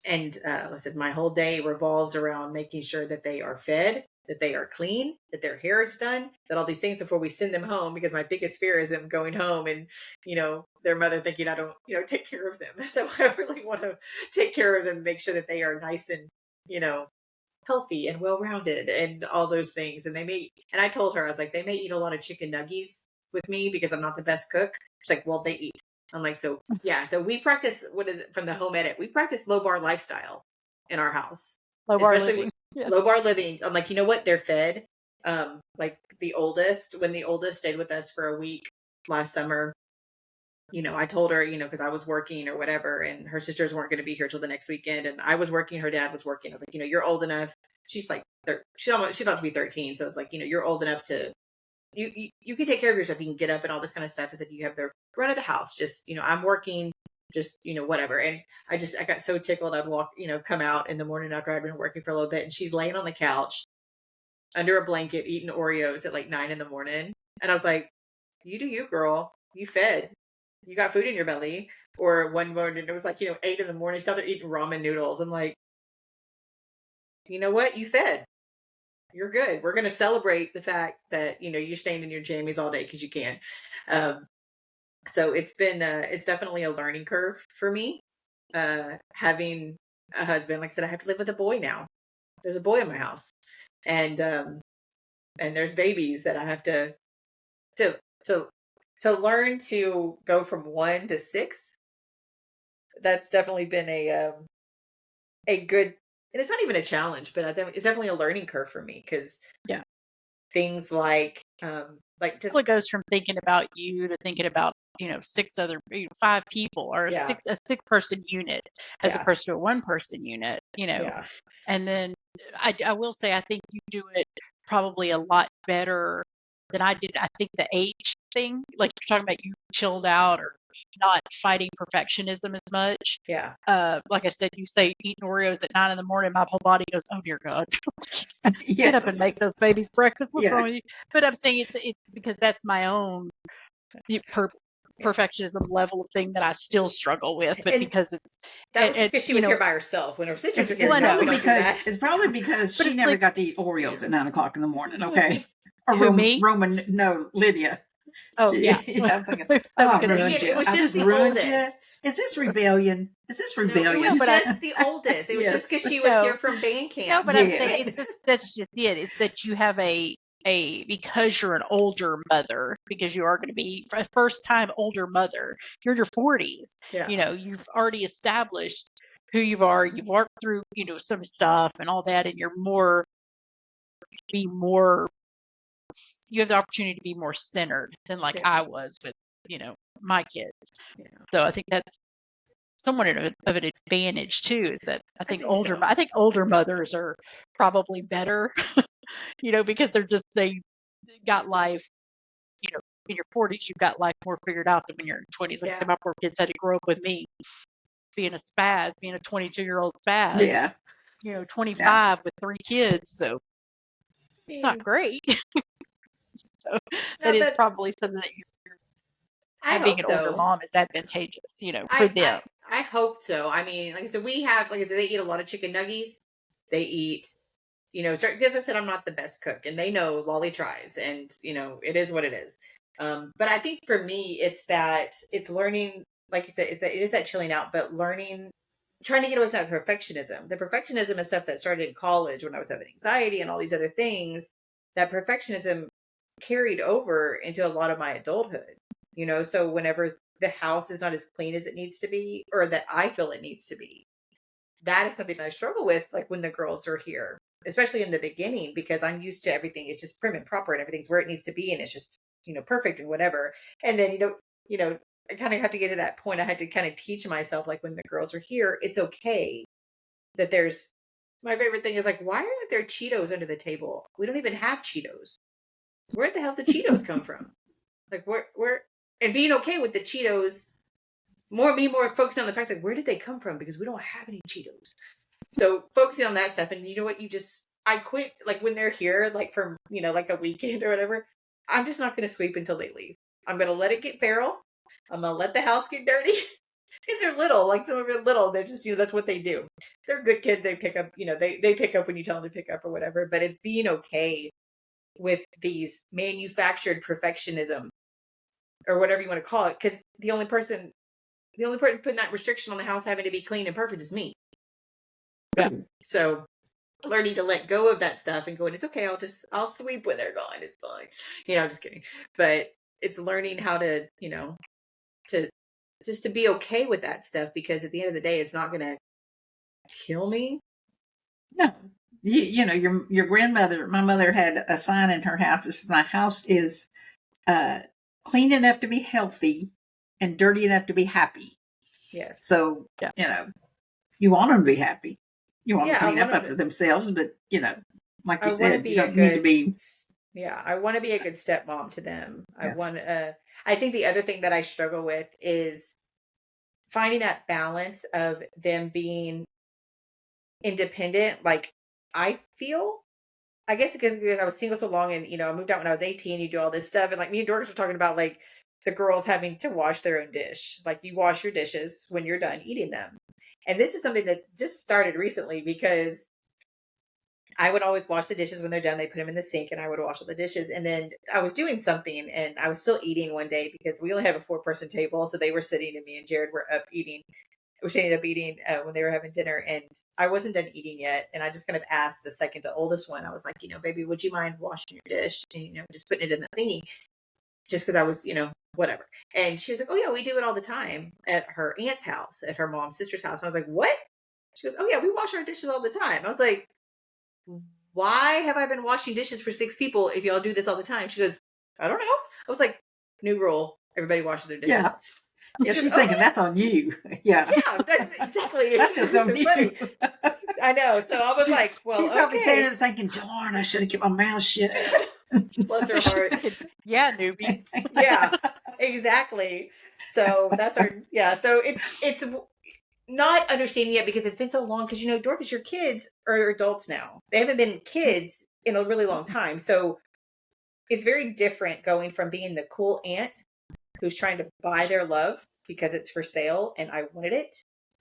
like I said, my whole day revolves around making sure that they are fed, that they are clean, that their hair is done, that all these things before we send them home. Because my biggest fear is them going home and, their mother thinking I don't, take care of them. So I really want to take care of them, make sure that they are nice and, healthy and well rounded and all those things. And and I told her, I was like, they may eat a lot of chicken nuggies with me because I'm not the best cook. She's like, well, they eat. I'm like, so yeah. So we practice, what is it, from the home edit? We practice low bar lifestyle in our house, Low bar especially with living. Yeah. low bar living. I'm like, you know what? They're fed. Like when the oldest stayed with us for a week last summer, I told her, because I was working or whatever, and her sisters weren't going to be here till the next weekend, and I was working, her dad was working. I was like, you're old enough. She's like, she's about to be 13, so it's like, you're old enough to, you can take care of yourself. You can get up and all this kind of stuff. I said, you have the run of the house. Just, I'm working, just, whatever. And I got so tickled. I'd walk, come out in the morning after I'd been working for a little bit, and she's laying on the couch under a blanket eating Oreos at like 9 a.m. And I was like, you do you, girl. You fed. You got food in your belly. Or one morning, it was like, 8 a.m. She's out there eating ramen noodles. I'm like, you know what? You fed. You're good. We're going to celebrate the fact that, you're staying in your jammies all day because you can. So it's definitely a learning curve for me. Having a husband, like I said, I have to live with a boy now. There's a boy in my house, and there's babies that I have to to to learn to go from 1 to 6. That's definitely been a good, and it's not even a challenge, but I think it's definitely a learning curve for me, because Yeah. things like Well, it goes from thinking about you to thinking about, 5 people, or yeah, a 6-person unit as yeah, opposed to a 1-person unit, yeah, and then I will say, I think you do it probably a lot better than I did. I think the age thing, like you're talking about, you chilled out or not fighting perfectionism as much. yeah, Like I said, you say eating Oreos at 9 a.m, my whole body goes, oh dear God, get up and Yes. make those babies breakfast. What's Yeah. wrong with you? But I'm saying it's because that's my own yeah. perfectionism level of thing that I still struggle with. But And because it's, that was just because she was here by herself. When her sisters are here, well, I no, know, we don't do that. It's probably because but she it's never like, got to eat Oreos at 9 o'clock in the morning. Okay. Or who, me? No, Lydia. Oh yeah. I'm thinking, So oh, we I've can And ruined again, it you. was I just just the ruined you. oldest. Is this rebellion? Is this No, it rebellion? was but just the oldest. It was just Yes. because she was here from band no, camp. but I'm saying Yes. that's just it. It's that you have because you're an older mother, because you are going to be a first time older mother. You're in your 40s. Yeah, You've already established who you are. You've worked through some stuff and all that, and be more. You have the opportunity to be more centered than like yeah, I was with my kids. yeah. So I think that's somewhat of an advantage too. Is that I think so. I think older mothers are probably better, because they got life, in your 40s, you've got life more figured out than when you're in your 20s. Like I said, Yeah, my poor kids had to grow up with me being a 22-year-old spaz, Yeah. Yeah. 25 with 3 kids. So it's not great. So that no, is but probably something that I being hope an older so. mom is advantageous, for I, them. I, I hope so. I mean, like I said, like I said, they eat a lot of chicken nuggies. They eat, because I said I'm not the best cook, and they know Lolly tries, and it is what it is. But I think for me, it's learning, like you said, it is that chilling out, but learning trying to get away from that perfectionism. The perfectionism is stuff that started in college when I was having anxiety and all these other things. That perfectionism carried over into a lot of my adulthood. So whenever the house is not as clean as it needs to be, or that I feel it needs to be, that is something that I struggle with, like when the girls are here, especially in the beginning, because I'm used to everything. It's just prim and proper and everything's where it needs to be. And it's just, perfect and whatever. And then, I kind of have to get to that point. I had to kind of teach myself, like when the girls are here, it's okay that there's, my favorite thing is like, why aren't there Cheetos under the table? We don't even have Cheetos. Where the hell did Cheetos come from? Like where, and being okay with the Cheetos, more focusing on the fact, like, where did they come from? Because we don't have any Cheetos. So focusing on that stuff. And you know what, I quit, like when they're here, like for, like a weekend or whatever, I'm just not going to sweep until they leave. I'm going to let it get feral. I'm going to let the house get dirty. Because they're little, like some of them are little. They're just, that's what they do. They're good kids. They pick up, they pick up when you tell them to pick up or whatever. But it's being okay with these manufactured perfectionism or whatever you want to call it. Because the only person putting that restriction on the house having to be clean and perfect is me. Yeah. So learning to let go of that stuff and going, it's okay. I'll sweep when they're gone. It's fine. I'm just kidding. But it's learning how to, to just to be okay with that stuff, because at the end of the day, it's not going to kill me. No, your grandmother, my mother had a sign in her house that says, my house is clean enough to be healthy and dirty enough to be happy. Yes. So, you want them to be happy. You want them to clean up after to, themselves, but, like you said, you don't need to be. Yeah, I want to be a good stepmom to them. Yes. I think the other thing that I struggle with is finding that balance of them being independent. Like I feel, I guess because I was single so long and, I moved out when I was 18, you do all this stuff. And like me and Doris were talking about like the girls having to wash their own dish. Like you wash your dishes when you're done eating them. And this is something that just started recently because I would always wash the dishes when they're done. They put them in the sink and I would wash all the dishes. And then I was doing something and I was still eating one day because we only have a 4-person table. So they were sitting and me and Jared were up eating. We ended up eating when they were having dinner and I wasn't done eating yet. And I just kind of asked the second to oldest one. I was like, baby, would you mind washing your dish? And, just putting it in the thingy just because I was, whatever. And she was like, oh yeah, we do it all the time at her aunt's house, at her mom's sister's house. And I was like, what? She goes, oh yeah, we wash our dishes all the time. I was like, why have I been washing dishes for 6 people if y'all do this all the time? She goes, I don't know. I was like, new rule. Everybody washes their dishes. Yeah. Yeah, she's thinking that's on you. Yeah. Yeah, that's exactly. That's just on you. Funny. I know. So I was like, well, she's probably sitting there thinking, darn, I should have kept my mouth shut. Bless her heart. Yeah, newbie. Yeah, exactly. So that's our, so it's not understanding yet because it's been so long. Because, Dorcas, your kids are adults now. They haven't been kids in a really long time. So it's very different going from being the cool aunt who's trying to buy their love because it's for sale and I wanted it,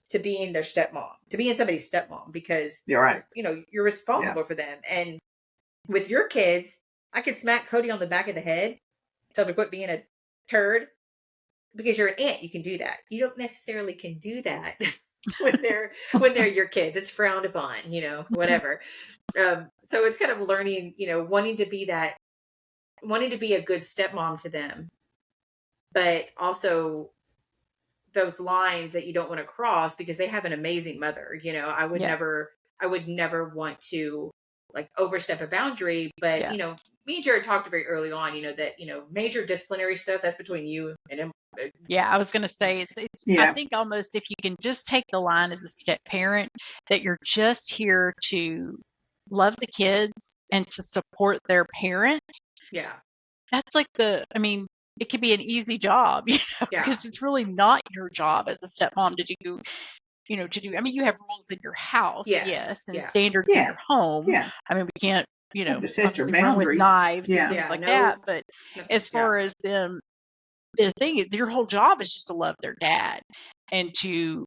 to being their stepmom, to being somebody's stepmom, because you're right. You're responsible for them. And with your kids, I could smack Cody on the back of the head, tell him to quit being a turd, because you're an aunt. You can do that. You don't necessarily can do that when they're your kids. It's frowned upon, whatever. So it's kind of learning, wanting to be a good stepmom to them, but also those lines that you don't want to cross because they have an amazing mother. I would never want to like overstep a boundary, but me and Jared talked very early on, that, major disciplinary stuff, that's between you and him. Yeah, I was going to say I think almost if you can just take the line as a step parent that you're just here to love the kids and to support their parent. Yeah. That's like it could be an easy job, because it's really not your job as a stepmom to do, you have rules in your house, yes, and standards in your home. Yeah. We can't, to set your run boundaries with knives and things like that. But as far as them, the thing is, your whole job is just to love their dad and to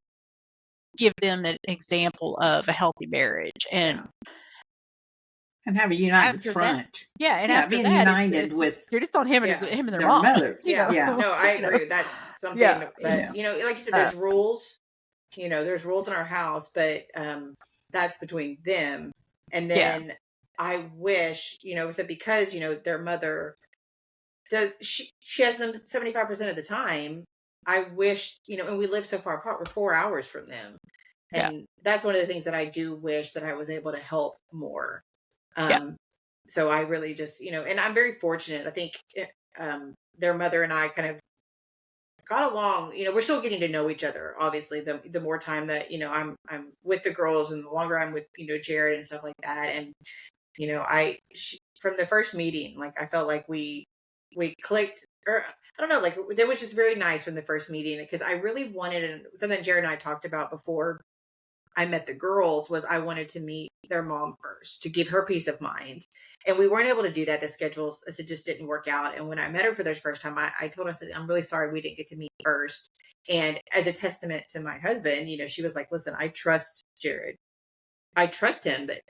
give them an example of a healthy marriage and have a united front. After being that, united with. It's on him and him and their mom. Mother. No, I agree. That's something that like you said, there's rules. there's rules in our house, but that's between them. And Yeah. then I wish, so because, their mother does, she has them 75% of the time. I wish, and we live so far apart, we're 4 hours from them. Yeah. And that's one of the things that I do wish that I was able to help more. Yeah. So I really just, and I'm very fortunate. I think their mother and I kind of got along. We're still getting to know each other. Obviously, the more time that I'm with the girls, and the longer I'm with Jared and stuff like that. And from the first meeting, like I felt like we clicked, or I don't know, like that was just very nice from the first meeting, because I really wanted, and something Jared and I talked about before I met the girls, was I wanted to meet their mom first to give her peace of mind. And we weren't able to do that. The schedules, it just didn't work out. And when I met her for the first time, I told her, I said, I'm really sorry we didn't get to meet first. And as a testament to my husband, she was like, listen, I trust Jared. I trust him that,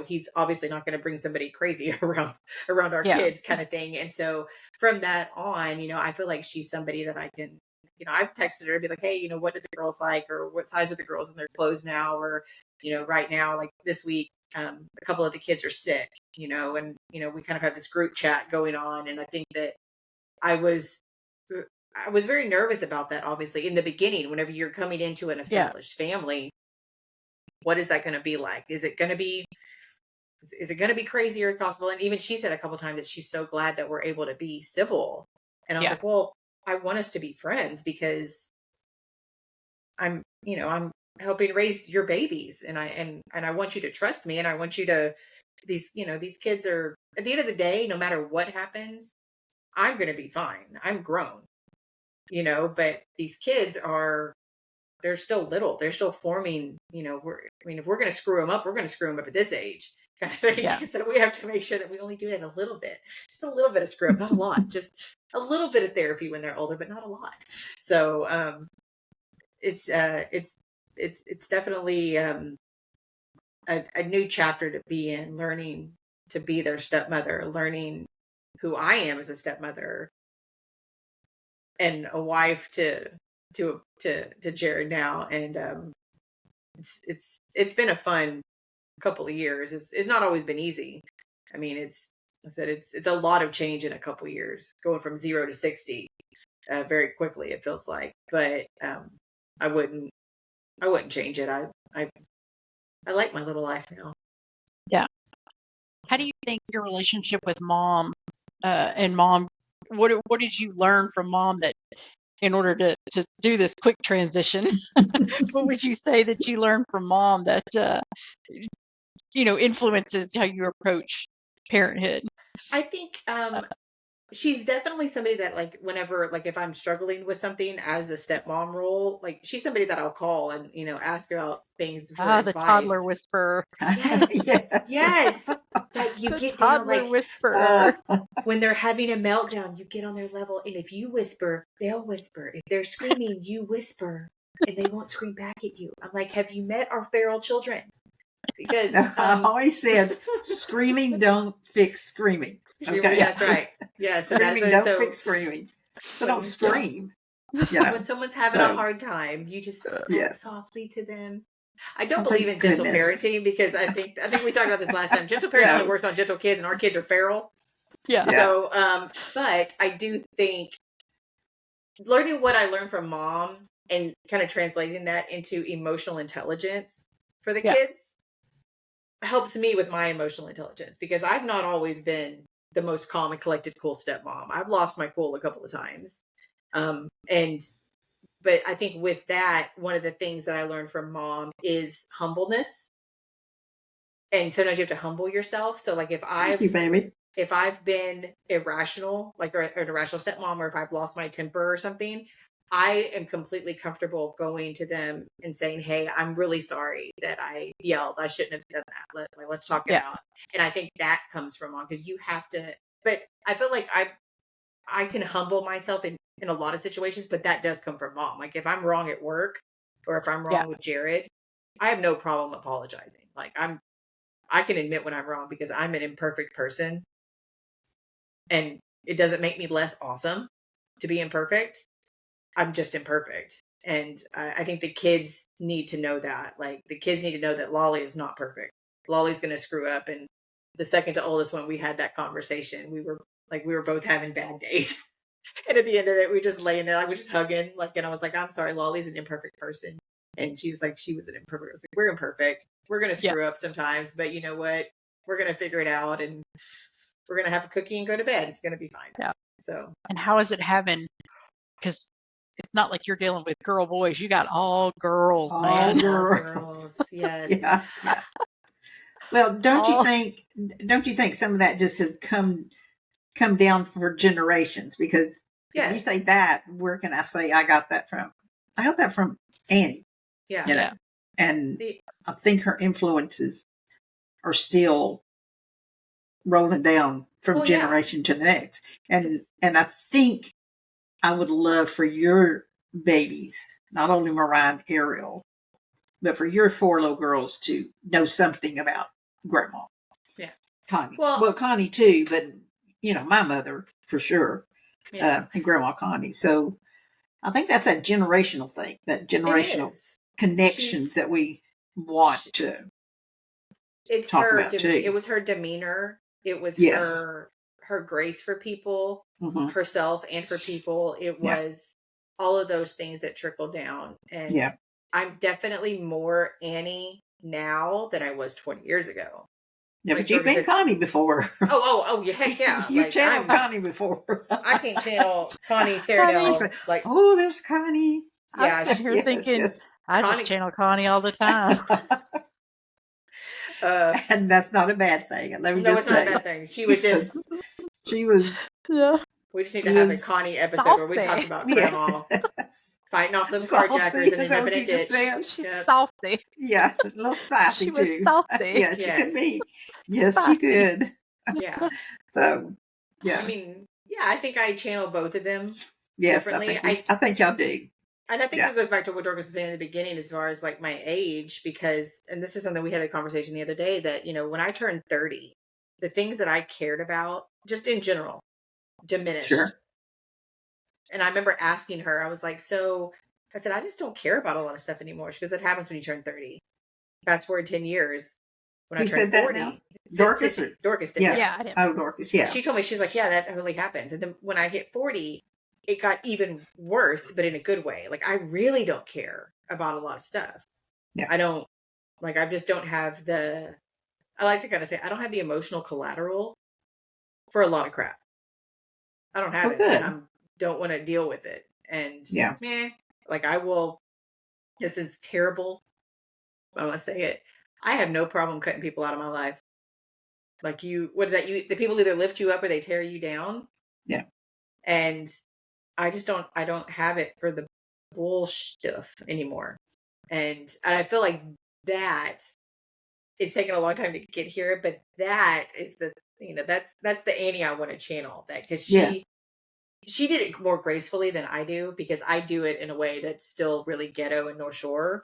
he's obviously not going to bring somebody crazy around our Yeah. kids, kind of thing. And so from that on, I feel like she's somebody that I can, I've texted her to be like, hey, what did the girls like, or what size are the girls in their clothes now? Or, right now, like this week, a couple of the kids are sick, and, we kind of have this group chat going on. And I think that I was, I was very nervous about that, obviously, in the beginning. Whenever you're coming into an Yeah. established family, what is that going to be like? Is it going to be crazy or possible? And even she said a couple of times that she's so glad that we're able to be civil. And I was Yeah. like, well, I want us to be friends because I'm helping raise your babies, and I want you to trust me, and I want you to, these kids are, at the end of the day, no matter what happens, I'm going to be fine. I'm grown, but these kids are, they're still little. They're still forming, if we're going to screw them up, we're going to screw them up at this age, kind of thing. Yeah. So we have to make sure that we only do that a little bit, just a little bit of screw up, not a lot, just a little bit of therapy when they're older, but not a lot. So, it's definitely, a new chapter to be in, learning to be their stepmother, learning who I am as a stepmother and a wife to Jared now. And, it's been a fun couple of years. It's not always been easy. I mean, it's a lot of change in a couple of years, going from 0 to 60 very quickly, it feels like. But I wouldn't change it. I like my little life now. Yeah. How do you think your relationship with mom and mom? What did you learn from mom that, in order to do this quick transition, what would you say that you learned from mom that influences how you approach parenthood? I think she's definitely somebody that, like, whenever, like, if I'm struggling with something as the stepmom role, like, she's somebody that I'll call and, ask about things for The toddler advice. whisperer. Yes. Yes. Yes. Like, you The get down, toddler like, whisperer. when they're having a meltdown, you get on their level. And if you whisper, they'll whisper. If they're screaming, you whisper, and they won't scream back at you. I'm like, have you met our feral children? Because I always said, screaming don't fix screaming. Okay. yeah, that's right. Yeah. So Screaming that's don't fix screaming. So don't when, scream. when someone's having a hard time, you just talk yes. softly to them. I don't Oh, believe in thank gentle goodness. parenting, because I think we talked about this last time. Gentle parenting only works on gentle kids, and our kids are feral. Yeah. Yeah. So, but I do think learning what I learned from mom and kind of translating that into emotional intelligence for the Yeah. kids helps me with my emotional intelligence, because I've not always been the most calm and collected, cool stepmom. I've lost my cool a couple of times. But I think with that, one of the things that I learned from mom is humbleness. And sometimes you have to humble yourself. So, like, Thank you, baby. if I've been irrational, like, or an irrational stepmom, or if I've lost my temper or something, I am completely comfortable going to them and saying, hey, I'm really sorry that I yelled. I shouldn't have done that. Let's talk it Yeah. out. And I think that comes from mom, because you have to, but I feel like I can humble myself in a lot of situations, but that does come from mom. Like, if I'm wrong at work, or if I'm Yeah. wrong with Jared, I have no problem apologizing. Like, I can admit when I'm wrong, because I'm an imperfect person, and it doesn't make me less awesome to be imperfect. I'm just imperfect. And I think the kids need to know that. Like, the kids need to know that Lolly is not perfect. Lolly's going to screw up. And the second to oldest, when we had that conversation, we were both having bad days. And at the end of it, we were just laying there, like, we're just hugging. Like, and I was like, I'm sorry, Lolly's an imperfect person. And she was like, she was an imperfect. I was like, we're imperfect. We're going to screw up sometimes. But you know what? We're going to figure it out. And we're going to have a cookie and go to bed. It's going to be fine. Yeah. So. And how is it having, because it's not like you're dealing with girl boys. You got all girls, man. Girls. Yes. Yeah. Well, don't you think some of that just has come down for generations? Because if you say that, where can I say I got that from? I got that from Annie. Yeah. You know? And I think her influences are still rolling down from generation to the next. And I think I would love for your babies, not only Mariah and Ariel, but for your 4 little girls to know something about grandma. Yeah. Connie. Well, Connie too, but my mother for sure. Yeah. And Grandma Connie. So I think that's that generational thing, that generational connections that we want to talk about too. It was her demeanor. It was her grace for people, herself, and for people. It was all of those things that trickled down. And I'm definitely more Annie now than I was 20 years ago. Yeah, but you've been Connie before. Oh, heck yeah. You channeled Connie before. I can channel Connie Saradell. Like, oh, there's Connie. Yeah, I'm here thinking, I just channel Connie all the time. And that's not a bad thing. Let me it's not a bad thing. She was just. Yeah. We just need to have a Connie episode where we talk about grandma fighting off them carjackers and ending up in a ditch. She's salty. Yeah, a little spicy she too. Was salty. Yeah, she could be. Yes, she could. Yeah. So, yeah. I mean, I think I channel both of them differently. I think y'all do. And I think it goes back to what Dorcas was saying in the beginning as far as like my age, because, and this is something we had a conversation the other day, that, when I turned 30, the things that I cared about, just in general, diminished. Sure. And I remember asking her, I was like, so I said, I just don't care about a lot of stuff anymore. She goes, that happens when you turn 30. Fast forward 10 years. When I turned 40. Dorcas did. Yeah, I did. Oh, Dorcas, yeah. She told me, she's like, yeah, that totally happens. And then when I hit 40, it got even worse, but in a good way. Like, I really don't care about a lot of stuff. Yeah. I just don't have I like to kind of say, I don't have the emotional collateral for a lot of crap. I don't have it. And I don't want to deal with it. And I will, this is terrible. I want to say it. I have no problem cutting people out of my life. Like, what is that? The people either lift you up or they tear you down. Yeah. And I don't have it for the bullshit stuff anymore. And I feel like that it's taken a long time to get here, but that is that's the Annie I want to channel, that, because she did it more gracefully than I do, because I do it in a way that's still really ghetto and North Shore.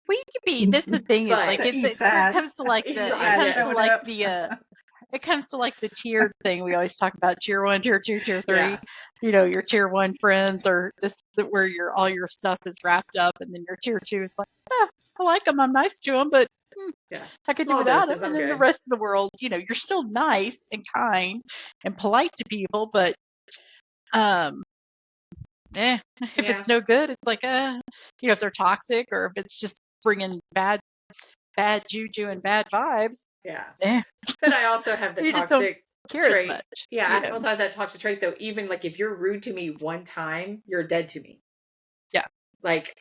We could be. That's the thing. Is like it comes to like it comes to like the tiered thing. We always talk about tier 1, tier 2, tier 3. Yeah. Your tier 1 friends are where all your stuff is wrapped up, and then your tier 2 is like, I like them, I'm nice to them, but I could do without them. And then the rest of the world, you're still nice and kind and polite to people, but if it's no good, it's like if they're toxic, or if it's just bringing bad juju and bad vibes. Yeah. But I also have the toxic trait. Much, I also have that toxic trait, though. Even like, if you're rude to me one time, you're dead to me. Yeah. Like,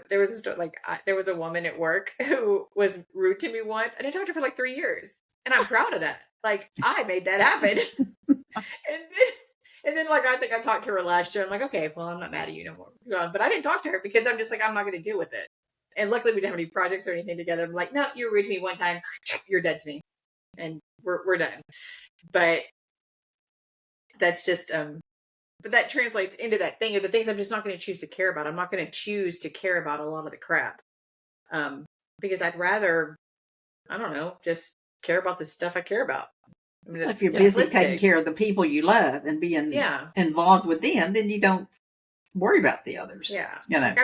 there was a story, there was a woman at work who was rude to me once, and I talked to her for like 3 years, and I'm proud of that. Like, I made that happen. And then I think I talked to her last year. I'm like, okay, well, I'm not mad at you no more. But I didn't talk to her because I'm just like, I'm not going to deal with it. And luckily, we didn't have any projects or anything together. I'm like, no, you were rude to me one time. You're dead to me. And we're done. But that's just, but that translates into that thing of the things I'm just not going to choose to care about. I'm not going to choose to care about a lot of the crap. Because I'd rather, I don't know, just care about the stuff I care about. I mean, if you're busy taking care of the people you love and being involved with them, then you don't worry about the others. Yeah. You know, Like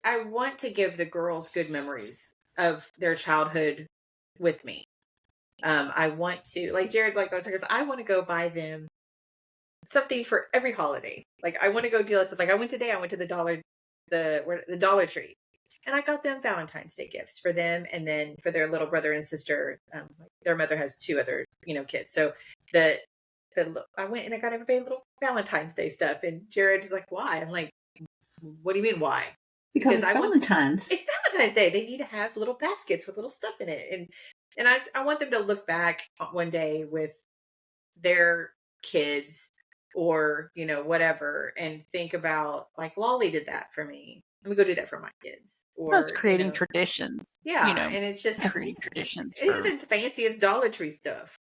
I want to give the girls good memories of their childhood with me. I want to, like Jared's like, because I want to go buy them something for every holiday. Like I want to go deal stuff. Like I went today, I went to the Dollar Tree, and I got them Valentine's Day gifts for them, and then for their little brother and sister. Their mother has 2 other kids, so I went and I got everybody little Valentine's Day stuff. And Jared is like, "Why?" I'm like, "What do you mean why?" Because it's Valentine's. It's Valentine's Day. They need to have little baskets with little stuff in it, and I want them to look back one day with their kids or whatever, and think about like Lolly did that for me. Let me go do that for my kids. Or it's creating traditions. Yeah, and it's just creating traditions. Isn't it fancy as Dollar Tree stuff?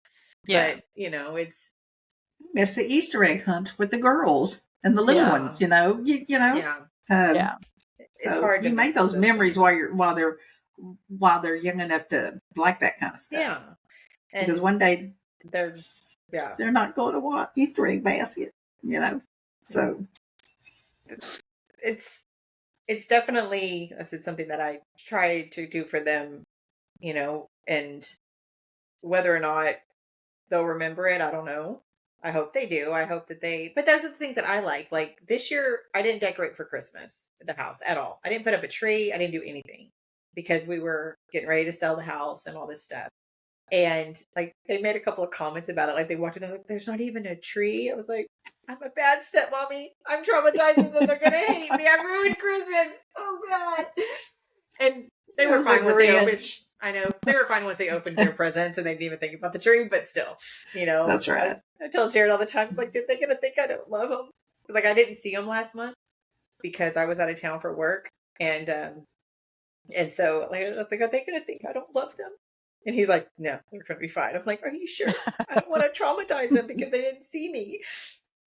Yeah, but it's miss the Easter egg hunt with the girls and the little ones. You know. Yeah. So it's hard to you make those memories things. while they're young enough to like that kind of stuff. Yeah, and because one day they're not going to want Easter egg basket. So it's definitely something that I try to do for them, and whether or not they'll remember it, I don't know. I hope they do. I hope that but those are the things that I like. Like this year, I didn't decorate for Christmas at the house at all. I didn't put up a tree. I didn't do anything because we were getting ready to sell the house and all this stuff. And like they made a couple of comments about it. Like they walked in, they're like, "There's not even a tree." I was like, "I'm a bad stepmommy. I'm traumatizing them. They're gonna hate me. I ruined Christmas. Oh God." And they were fine once they opened. I know they were fine once they opened their presents and they didn't even think about the tree. But still, that's right. I tell Jared all the time, it's like, "They're gonna think I don't love them." It's like I didn't see them last month because I was out of town for work, and so like I was like, "Are they gonna think I don't love them?" And he's like, "No, they're going to be fine." I'm like, "Are you sure?" I don't want to traumatize them because they didn't see me.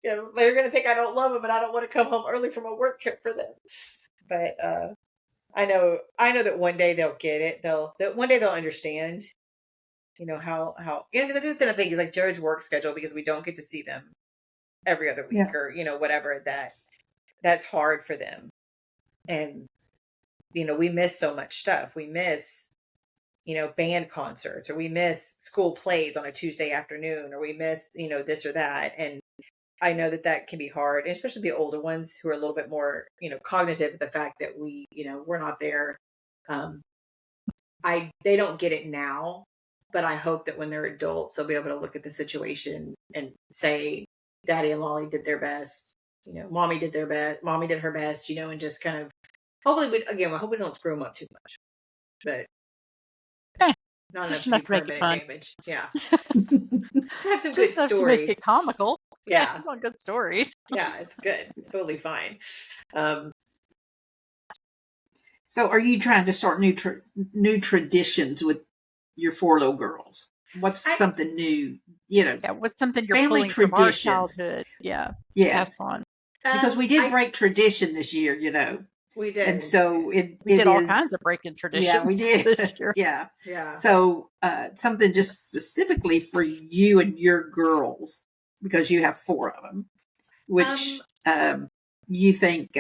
They're going to think I don't love them, and I don't want to come home early from a work trip for them. But I know that one day they'll get it. One day they'll understand. How because that's another thing is like Jared's work schedule, because we don't get to see them every other week or whatever, that's hard for them. And we miss so much stuff. We miss band concerts, or we miss school plays on a Tuesday afternoon, or we miss, this or that. And I know that can be hard, especially the older ones who are a little bit more, cognitive of the fact that we're not there. They don't get it now, but I hope that when they're adults, they'll be able to look at the situation and say, Daddy and Lolly did their best. Mommy did their best. Mommy did her best, and just kind of, hopefully, I hope we don't screw them up too much, but not enough to be permanent damage. Yeah. To have some good stories. To make it comical. Yeah. Want good stories. Yeah, it's good. Totally fine. So are you trying to start new traditions with your 4 little girls? What's something new? Yeah, what's something you're family pulling from our childhood? Yeah. Yes. Pass on. Because we did break tradition this year, We did. And so we did all kinds of breaking traditions. Yeah, we did. This year. Yeah. Yeah. So something just specifically for you and your girls, because you have 4 of them, which you think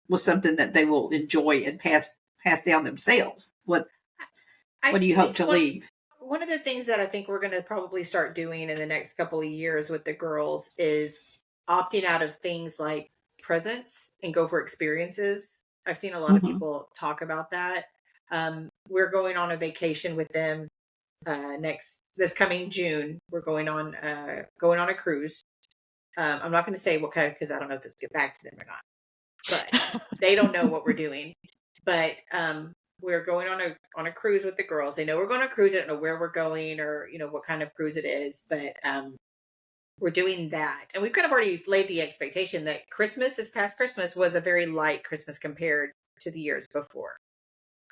was something that they will enjoy and pass down themselves. What do you hope to leave? One of the things that I think we're going to probably start doing in the next couple of years with the girls is opting out of things like presents and go for experiences. I've seen a lot of people talk about that. We're going on a vacation with them this coming June. We're going on a cruise. I'm not going to say what kind, because I don't know if this will get back to them or not. But they don't know what we're doing. But we're going on a cruise with the girls. They know we're going on a cruise. I don't know where we're going or what kind of cruise it is, but we're doing that. And we've kind of already laid the expectation that this past Christmas was a very light Christmas compared to the years before.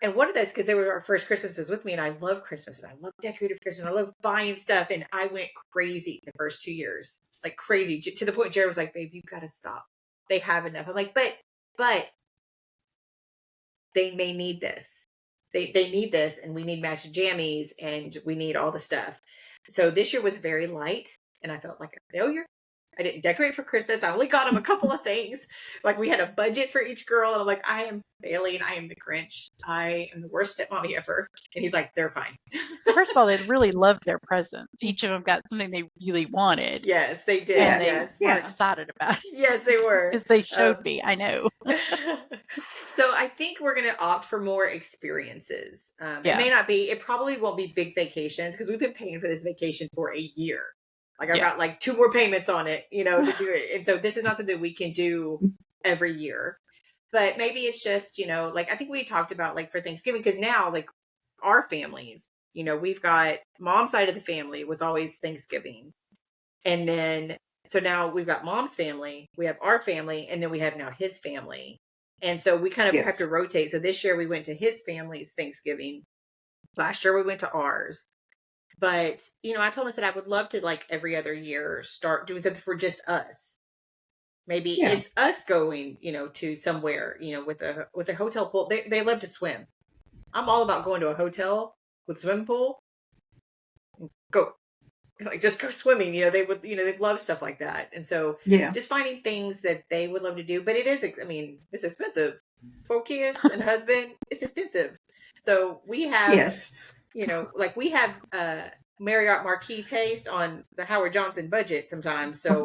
And one of those, because they were our first Christmases with me, and I love Christmas, and I love decorative Christmas, and I love buying stuff, and I went crazy the first 2 years, like crazy, to the point Jared was like, "Babe, you've got to stop. They have enough." I'm like, but they may need this. They need this, and we need matching jammies, and we need all the stuff. So this year was very light, and I felt like a failure. I didn't decorate for Christmas. I only got them a couple of things. Like we had a budget for each girl. And I'm like, I am failing. I am the Grinch. I am the worst stepmommy ever. And he's like, they're fine. First of all, they really loved their presents. Each of them got something they really wanted. Yes, they did. And they Yes. were Yeah. excited about it. Yes, they were. Because they showed me. I know. So I think we're going to opt for more experiences. Yeah. It probably won't be big vacations because we've been paying for this vacation for a year. Like I've Yeah. got like 2 more payments on it, to do it. And so this is not something we can do every year. But maybe it's just, like I think we talked about like for Thanksgiving, because now like our families, we've got mom's side of the family was always Thanksgiving. And then, so now we've got mom's family, we have our family, and then we have now his family. And so we kind of have to rotate. So this year we went to his family's Thanksgiving. Last year we went to ours. But, I told him, I said, I would love to like every other year start doing something for just us. Maybe it's us going, to somewhere, with a hotel pool. They love to swim. I'm all about going to a hotel with a swimming pool. Go. Like just go swimming, they love stuff like that. And so just finding things that they would love to do. But it is, it's expensive. 4 kids and a husband, it's expensive. So we have, like we have Marriott Marquis taste on the Howard Johnson budget sometimes. So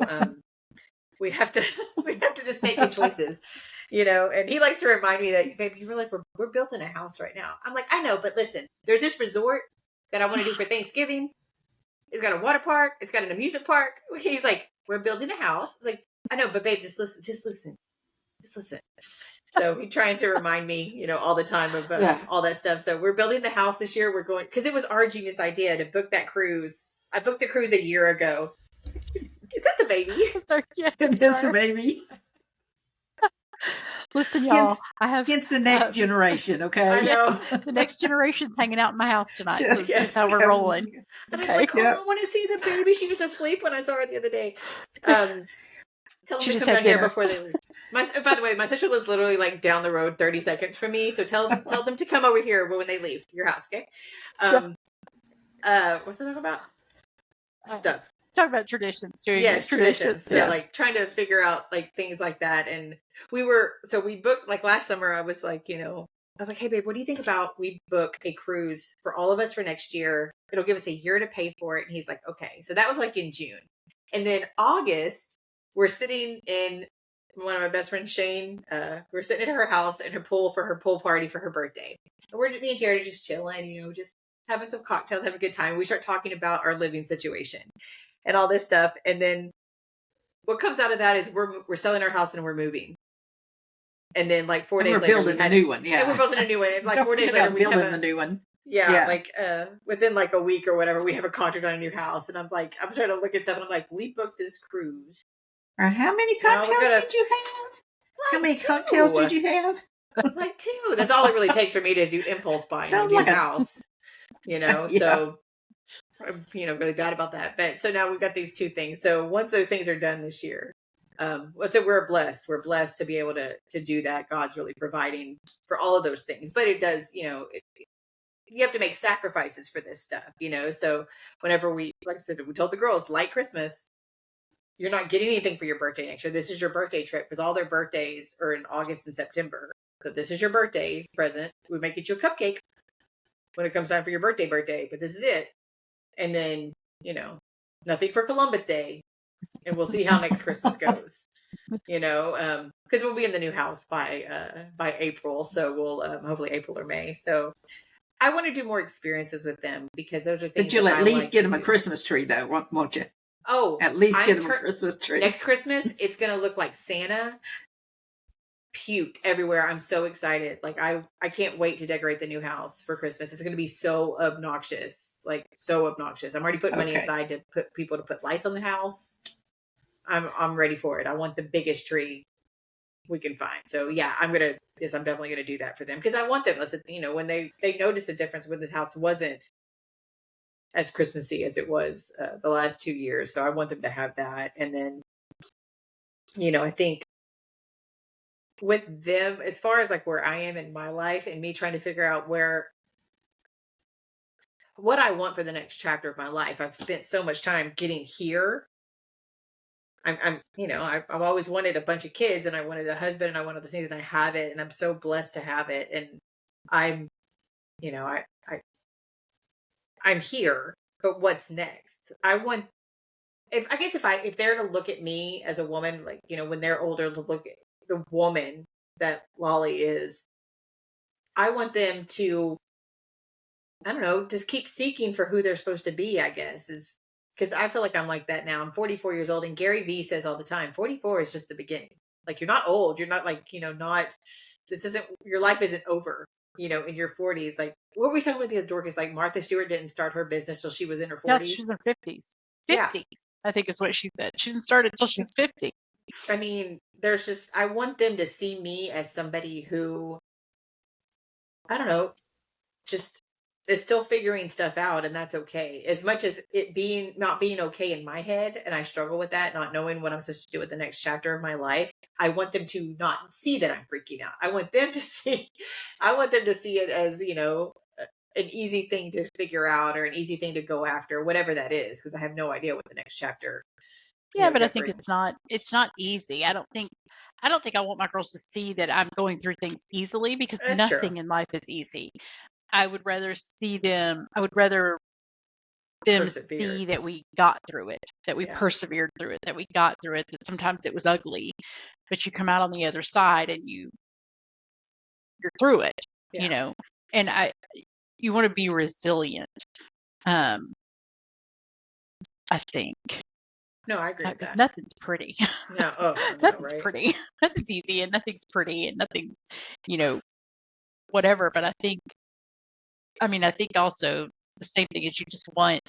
we have to just make good choices, and he likes to remind me that, babe, you realize we're building a house right now. I'm like, I know, but listen, there's this resort that I want to do for Thanksgiving. It's got a water park. It's got an amusement park. He's like, we're building a house. It's like, I know, but babe, just listen. So he's trying to remind me, all the time of all that stuff. So we're building the house this year. We're going, because it was our genius idea to book that cruise. I booked the cruise a year ago. Is that the baby? Sorry, yeah, It is the baby. Listen, y'all, it's the next generation, okay? I know. The next generation's hanging out in my house tonight. So Yes, this is how we're rolling. And I was like, I want to see the baby. She was asleep when I saw her the other day. Tell them to come down here before they leave. By the way, my sister lives literally like down the road 30 seconds from me. So tell them to come over here when they leave your house, okay? What's the talk about? Stuff. Talk about traditions. Traditions. So like trying to figure out like things like that. And we booked like last summer. I was like, hey babe, what do you think about we book a cruise for all of us for next year? It'll give us a year to pay for it. And he's like, okay. So that was like in June. And then August, we're sitting in one of my best friends, Shane. We're sitting at her house in her pool for her pool party for her birthday. And me and Jared are just chilling, just having some cocktails, having a good time. We start talking about our living situation and all this stuff. And then what comes out of that is we're selling our house and we're moving. And then like 4 days later, we're building a new one. Yeah, and we're building a new one. And like 4 days later, we building the new one. Yeah, like within like a week or whatever, we have a contract on a new house. And I'm trying to look at stuff, and I'm like, we booked this cruise. Or how many cocktails did you have? Like how many cocktails did you have? Like 2. That's all it really takes for me to do impulse buying in a new house. So I'm really bad about that. But so now we've got these 2 things. So once those things are done this year, so we're blessed. We're blessed to be able to do that. God's really providing for all of those things. But it does, you have to make sacrifices for this stuff, So whenever like I said, we told the girls, like Christmas, you're not getting anything for your birthday next year. This is your birthday trip, because all their birthdays are in August and September. So this is your birthday present. We might get you a cupcake when it comes time for your birthday, but this is it. And then, nothing for Columbus Day. And we'll see how next Christmas goes, because we'll be in the new house by April. So we'll hopefully April or May. So I want to do more experiences with them, because those are things. But you'll at least get them a Christmas tree, though, won't you? Oh, at least get them a Christmas tree. Next Christmas, it's going to look like Santa puked everywhere. I'm so excited. Like I can't wait to decorate the new house for Christmas. It's going to be so obnoxious, like so obnoxious. I'm already putting money aside to put lights on the house. I'm ready for it. I want the biggest tree we can find. So yeah, I'm definitely going to do that for them, because I want them. Listen, when they noticed a difference when the house wasn't as Christmassy as it was the last 2 years. So I want them to have that. And then, I think with them, as far as like where I am in my life and me trying to figure out what I want for the next chapter of my life, I've spent so much time getting here. I've always wanted a bunch of kids, and I wanted a husband, and I wanted the things, and I have it, and I'm so blessed to have it. And I'm, you know, I'm here, but what's next? I want, if they're to look at me as a woman, like, when they're older, to look at the woman that Lolly is, I want them to, I don't know, just keep seeking for who they're supposed to be, I guess, is because I feel like I'm like that now. I'm 44 years old, and Gary Vee says all the time, 44 is just the beginning. Like, you're not old. You're not like, your life isn't over, in your 40s. Like, what were we talking about the other Dorcas? Like, Martha Stewart didn't start her business till she was in her 40s. Yeah, she's in her 50s. Yeah. 50s, I think is what she said. She didn't start it until she was 50. I mean, I want them to see me as somebody who, I don't know, just is still figuring stuff out, and that's okay. As much as it not being okay in my head, and I struggle with that, not knowing what I'm supposed to do with the next chapter of my life, I want them to not see that I'm freaking out. I want them to see it as, an easy thing to figure out, or an easy thing to go after, whatever that is, because I have no idea what the next chapter. Yeah, but I think it's not easy. I don't think I want my girls to see that I'm going through things easily, because That's nothing true. in life is easy. I would rather see them see that we got through it, that we persevered through it, that we got through it, that sometimes it was ugly, but you come out on the other side and you're through it, and you want to be resilient. I think. No, I agree with Because that. nothing's pretty. No, nothing's right? pretty. Nothing's easy, and nothing's pretty, and nothing's, whatever. But I think also the same thing is, you just want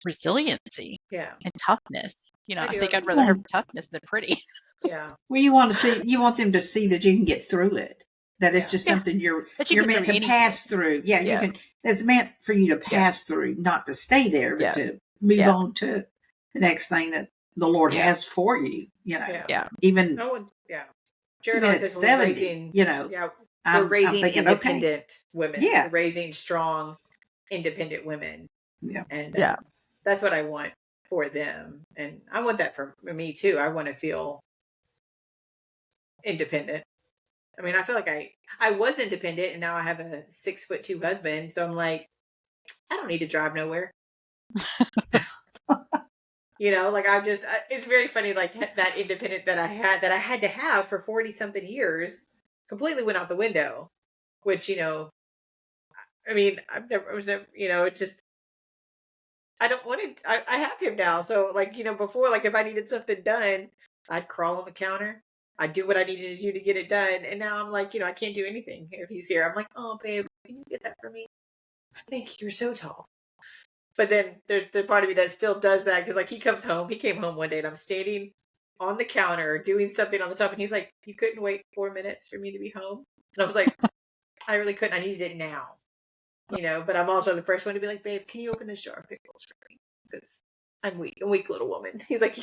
resiliency and toughness. I think I'd rather have toughness than pretty. Yeah. Well, you want them to see that you can get through it. That it's just something you're meant to pass through. Yeah, you can. That's meant for you to pass through, not to stay there, but to move on to the next thing that the Lord has for you. Even Jared even always at says 70, we're raising thinking, independent women. Yeah. We're raising strong, independent women. Yeah. And that's what I want for them. And I want that for me too. I want to feel independent. I mean, I feel like I was independent, and now I have a 6'2" husband. So I'm like, I don't need to drive nowhere. Like it's very funny, like that independent that I had to have for 40 something years completely went out the window, which, I mean, I was never, it's just, I don't want it. I have him now. So like, before, like if I needed something done, I'd crawl on the counter. I'd do what I needed to do to get it done. And now I'm like, I can't do anything if he's here. I'm like, oh babe, can you get that for me? Thank you. You're so tall. But then there's the part of me that still does that, because like he came home one day, and I'm standing on the counter doing something on the top, and he's like, you couldn't wait 4 minutes for me to be home? And I was like, I really couldn't. I needed it now. But I'm also the first one to be like, babe, can you open this jar of pickles for me? Because I'm weak, a weak little woman. He's like,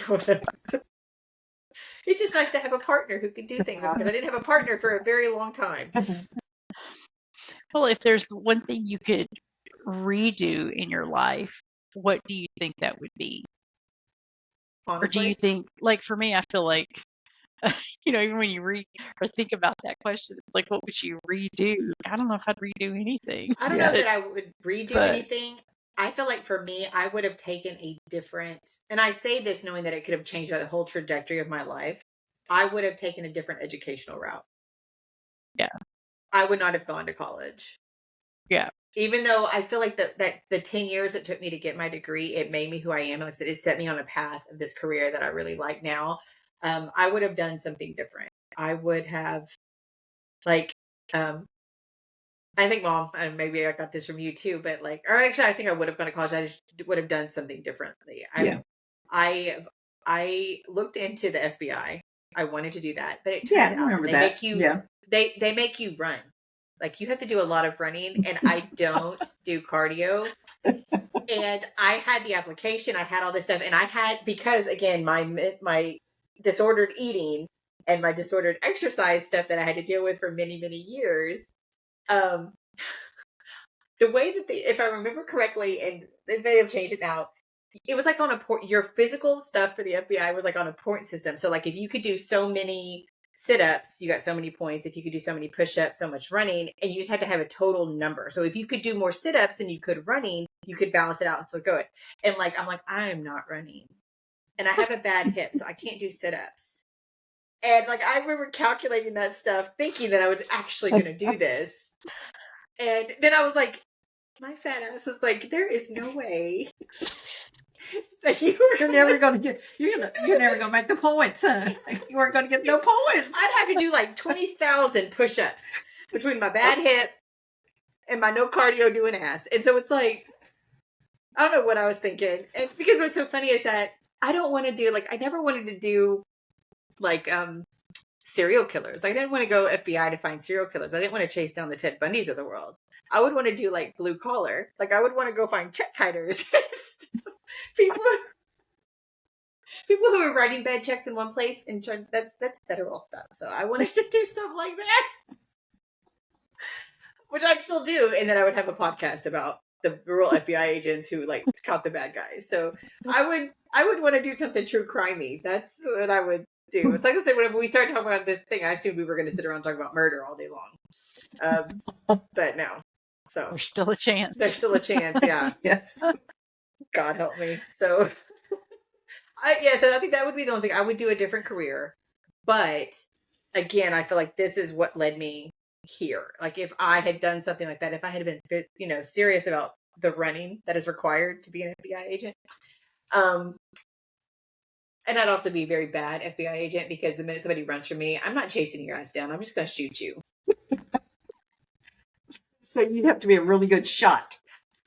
it's just nice to have a partner who can do things, because I didn't have a partner for a very long time. Well, if there's one thing you could redo in your life, what do you think that would be? Honestly? Or do you think, like for me, I feel like, even when you read or think about that question, it's like, what would you redo? I don't know if I'd redo anything. I don't know that I would redo anything. I feel like for me, I would have taken a different, and I say this knowing that it could have changed the whole trajectory of my life. I would have taken a different educational route. Yeah. I would not have gone to college. Yeah. Even though I feel like that the 10 years it took me to get my degree, it made me who I am. Like I said, it set me on a path of this career that I really like now. I would have done something different. I would have, like, I think, Mom, and maybe I got this from you too, but like, or actually, I think I would have gone to college. I just would have done something differently. I looked into the FBI. I wanted to do that, but it turns out they make you, they make you run. Like, you have to do a lot of running, and I don't do cardio. And I had the application, I had all this stuff, and I had, because again, my disordered eating and my disordered exercise stuff that I had to deal with for many, many years. The way that if I remember correctly, and they may have changed it now, it was like on a point, your physical stuff for the FBI was like on a point system. So like if you could do so many sit-ups, you got so many points. If you could do so many push-ups, so much running, and you just had to have a total number. So if you could do more sit-ups than you could running, you could balance it out and still go it. And like I'm like, I am not running. And I have a bad hip, so I can't do sit-ups. And like I remember calculating that stuff, thinking that I was actually gonna do this. And then I was like, my fat ass was like, there is no way that you're never going to get. You're never going to make the points, huh? You weren't going to get no points. I'd have to do like 20,000 push-ups between my bad hip and my no cardio doing ass. And so it's like, I don't know what I was thinking. And because what's so funny is that I don't want to do like, I never wanted to do like serial killers. I didn't want to go FBI to find serial killers. I didn't want to chase down the Ted Bundys of the world. I would want to do like blue collar. Like I would want to go find check kiters. people who are writing bad checks in one place and that's federal stuff. So I wanted to do stuff like that, which I'd still do. And then I would have a podcast about the rural FBI agents who like caught the bad guys. So I would want to do something true crimey. That's what I would do. It's like I said, whenever we started talking about this thing, I assumed we were going to sit around and talk about murder all day long. But no. So There's still a chance. There's still a chance, yeah. Yes. God help me. So, so I think that would be the only thing. I would do a different career. But again, I feel like this is what led me here. Like if I had done something like that, if I had been, serious about the running that is required to be an FBI agent, and I'd also be a very bad FBI agent because the minute somebody runs from me, I'm not chasing your ass down. I'm just going to shoot you. So you'd have to be a really good shot.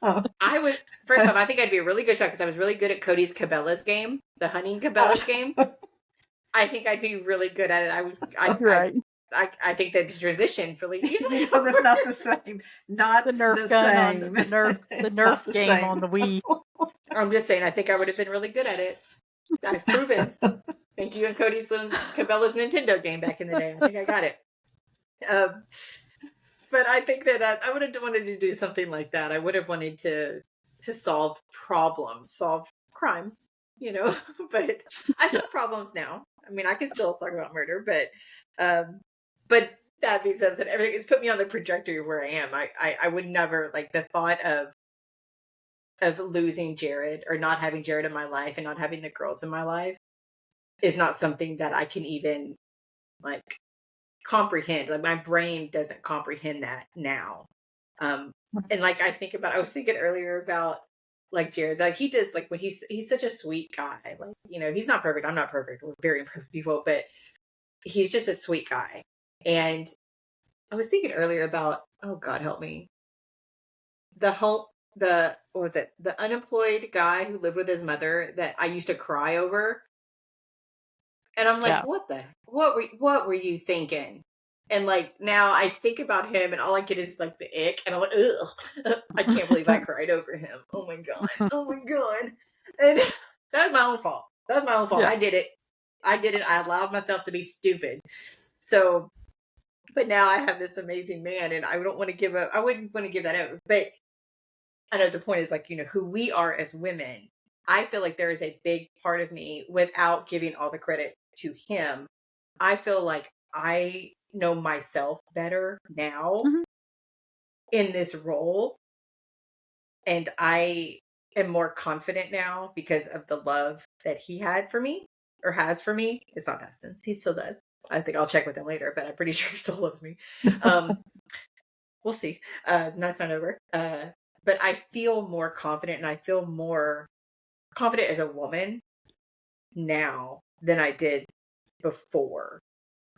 Oh. I would, first off, I think I'd be a really good shot because I was really good at Cody's Cabela's game, the hunting Cabela's game. I think I'd be really good at it. I think that the transition really easily. Well, that's not the same. Not the Nerf the gun same. on the Nerf game same. On the Wii. I'm just saying, I think I would have been really good at it. I've proven. Thank you and Cody's Cabela's Nintendo game back in the day. I think I got it. But I think that I would have wanted to do something like that. I would have wanted to solve problems, solve crime, but I solve problems now. I mean, I can still talk about murder, but that being said, everything has put me on the trajectory of where I am. I would never, like the thought of losing Jared or not having Jared in my life and not having the girls in my life is not something that I can even like comprehend. Like my brain doesn't comprehend that now. And like I was thinking earlier about like Jared, like he does, like when he's such a sweet guy. Like, he's not perfect. I'm not perfect. We're very imperfect people, but he's just a sweet guy. And I was thinking earlier about, oh God help me, the unemployed guy who lived with his mother that I used to cry over. And I'm like, what were you thinking? And like now I think about him and all I get is like the ick and I'm like, ugh, I can't believe I cried over him. Oh my God. And that was my own fault. Yeah. I did it. I allowed myself to be stupid. So, but now I have this amazing man and I wouldn't want to give that up. But I know the point is like, who we are as women. I feel like there is a big part of me, without giving all the credit to him, I feel like I know myself better now in this role. And I am more confident now because of the love that he had for me or has for me. It's not past tense. He still does. I think I'll check with him later, but I'm pretty sure he still loves me. We'll see. That's not over. But I feel more confident and I feel more confident as a woman now than I did before.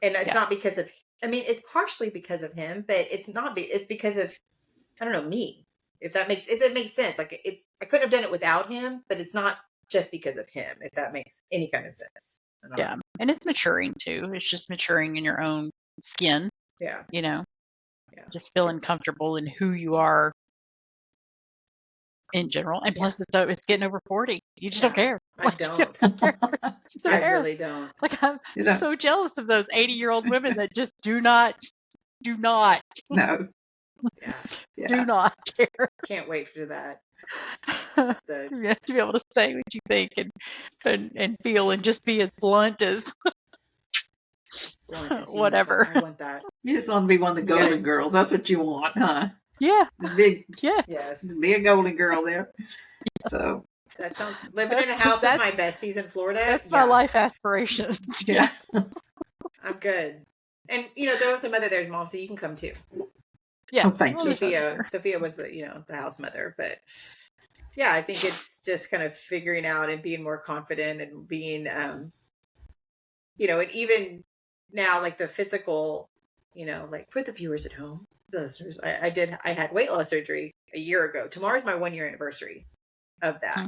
And it's not because of, it's partially because of him, but it's because of, I don't know, me. If that makes sense. Like I couldn't have done it without him, but it's not just because of him, if that makes any kind of sense. Yeah. And it's maturing too. It's just maturing in your own skin. Yeah. Yeah. Just feeling comfortable in who you are in general. And plus it's getting over 40. You just don't care. I don't. I really don't. Like I'm so jealous of those 80-year-old women that just do not. No. Yeah. Do not care. Can't wait for that. You have to be able to say what you think and feel and just be as blunt as blunt as you. whatever. I want that. You just want to be one of the golden girls. That's what you want, huh? Yeah. This big, Yeah. Yes. be a golden girl there. So that sounds living in a house with my besties in Florida. That's my life aspirations. yeah. I'm good. And there was a mother there, Mom, so you can come too. Yeah. Oh, thank you. Sophia was the house mother, but yeah, I think it's just kind of figuring out and being more confident and being and even now, like the physical, like for the viewers at home, the listeners, I had weight loss surgery a year ago. Tomorrow's my 1 year anniversary of that. Mm-hmm.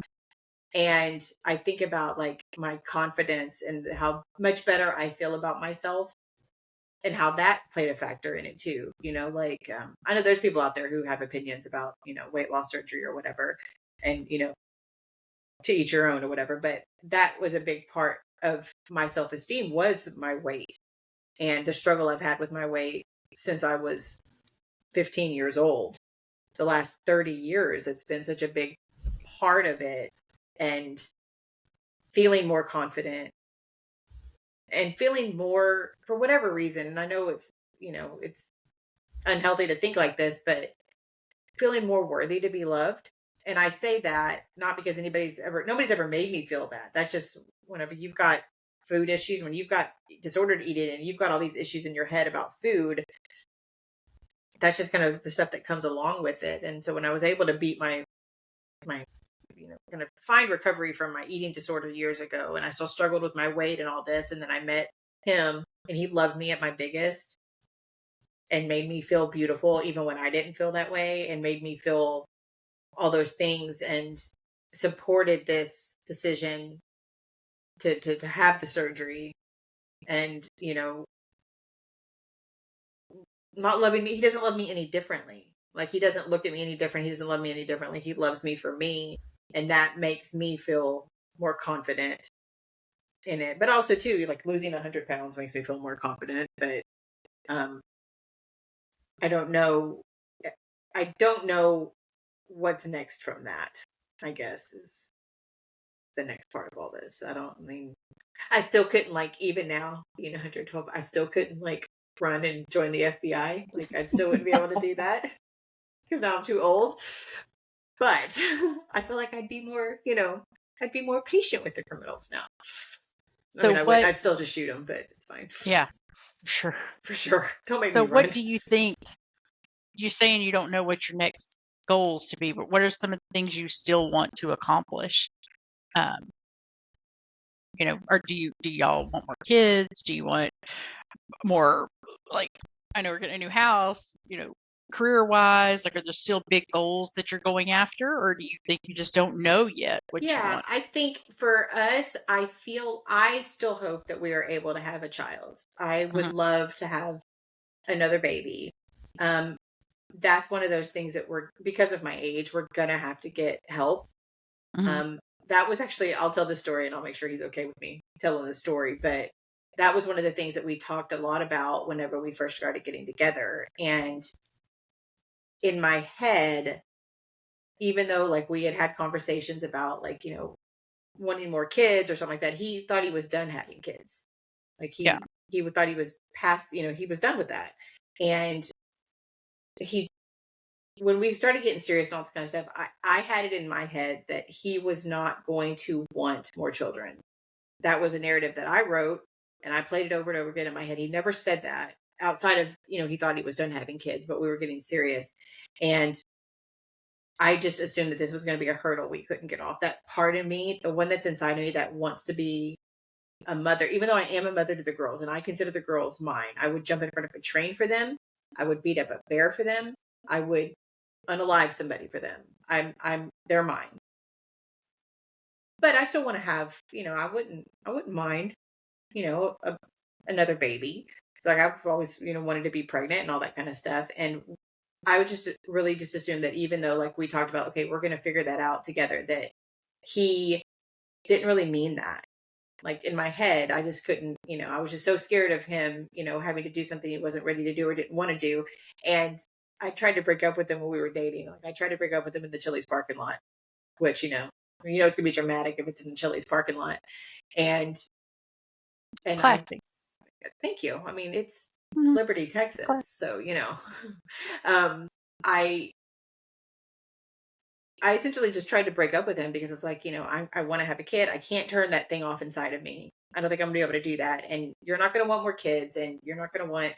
And I think about like my confidence and how much better I feel about myself and how that played a factor in it too. Like I know there's people out there who have opinions about, weight loss surgery or whatever, and, to each your own or whatever. But that was a big part of my self-esteem was my weight and the struggle I've had with my weight since I was 15 years old. The last 30 years, it's been such a big part of it, and feeling more confident and feeling more for whatever reason. And I know it's unhealthy to think like this, but feeling more worthy to be loved. And I say that not because nobody's ever made me feel that. That's just whenever you've got food issues, when you've got disordered eating and you've got all these issues in your head about food, that's just kind of the stuff that comes along with it. And so when I was able to beat my kind of find recovery from my eating disorder years ago, and I still struggled with my weight and all this, and then I met him and he loved me at my biggest and made me feel beautiful even when I didn't feel that way, and made me feel all those things, and supported this decision to have the surgery. And not loving me, he doesn't love me any differently. Like, he doesn't look at me any different. He doesn't love me any differently. He loves me for me, and that makes me feel more confident in it. But also too, like losing 100 pounds makes me feel more confident. But I don't know what's next from that, I guess, is the next part of all this. I still couldn't, like, even now being 112, I still couldn't like run and join the FBI. Like, I still wouldn't be able to do that because now I'm too old. But I feel like I'd be more patient with the criminals now. I mean, I'd still just shoot them, but it's fine. Yeah, for sure. Don't make me run. So what do you think? You're saying you don't know what your next goals to be, but what are some of the things you still want to accomplish? Or do y'all want more kids? Do you want more, like, I know we're getting a new house, career wise, like, are there still big goals that you're going after, or do you think you just don't know yet what you want? I think for us, I still hope that we are able to have a child. I would love to have another baby. That's one of those things that because of my age, we're gonna have to get help. That was actually, I'll tell the story and I'll make sure he's okay with me telling the story, but that was one of the things that we talked a lot about whenever we first started getting together. And in my head, even though like we had conversations about like, wanting more kids or something like that, he thought he was done having kids. Like he thought he was past, he was done with that. And when we started getting serious and all this kind of stuff, I had it in my head that he was not going to want more children. That was a narrative that I wrote, and I played it over and over again in my head. He never said that outside of, he thought he was done having kids, but we were getting serious. And I just assumed that this was going to be a hurdle we couldn't get off. That part of me, the one that's inside of me that wants to be a mother, even though I am a mother to the girls and I consider the girls mine, I would jump in front of a train for them. I would beat up a bear for them. I would unalive somebody for them. They're mine. But I still want to have, I wouldn't mind, another baby. It's like I've always, wanted to be pregnant and all that kind of stuff. And I would just really just assume that even though, like we talked about, okay, we're going to figure that out together, that he didn't really mean that. Like in my head, I just couldn't, I was just so scared of him, having to do something he wasn't ready to do or didn't want to do. And I tried to break up with him when we were dating. Like I tried to break up with him in the Chili's parking lot, which it's gonna be dramatic if it's in the Chili's parking lot. And I Classy. thank you. I mean, it's Mhm. Liberty, Texas, Classy. so um, I essentially just tried to break up with him because it's like, I want to have a kid. I can't turn that thing off inside of me. I don't think I'm gonna be able to do that. And you're not gonna want more kids, and you're not gonna want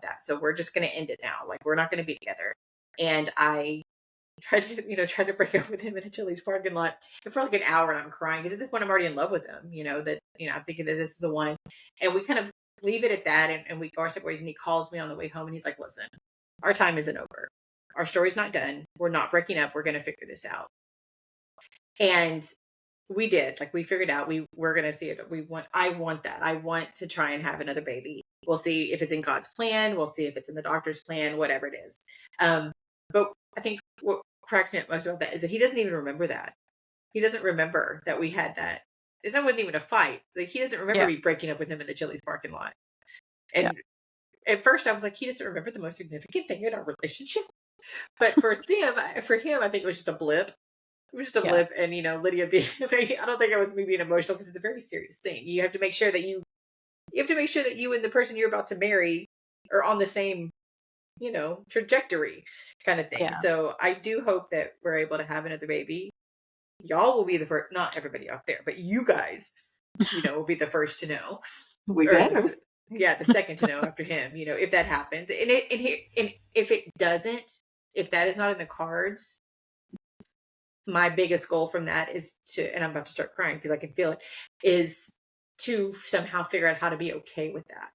that. So we're just gonna end it now. Like we're not gonna be together. And I tried to break up with him in the Chili's parking lot and for like an hour, and I'm crying because at this point I'm already in love with him. I'm thinking that this is the one, and we kind of leave it at that, and we go our separate ways. And he calls me on the way home, and he's like, "Listen, our time isn't over. Our story's not done. We're not breaking up. We're gonna figure this out." And we did. Like we figured out we're gonna see it. I want that. I want to try and have another baby. We'll see if it's in God's plan. We'll see if it's in the doctor's plan. Whatever it is. But I think what cracks me up most about that is that he doesn't even remember that. He doesn't remember that we had that. This wasn't even a fight. Like he doesn't remember Yeah. me breaking up with him in the Chili's parking lot. Yeah. And at first I was like, he doesn't remember the most significant thing in our relationship. But for him, I think it was just a blip. It was just a Yeah. blip, and Lydia being. I don't think it was me being emotional because it's a very serious thing. You have to make sure that you and the person you're about to marry are on the same, trajectory, kind of thing. Yeah. So I do hope that we're able to have another baby. Y'all will be the first, not everybody out there, but you guys, will be the first to know. We Or better. the second to know after him. If that happens, and if it doesn't, if that is not in the cards, my biggest goal from that is to, and I'm about to start crying because I can feel it, is to somehow figure out how to be okay with that.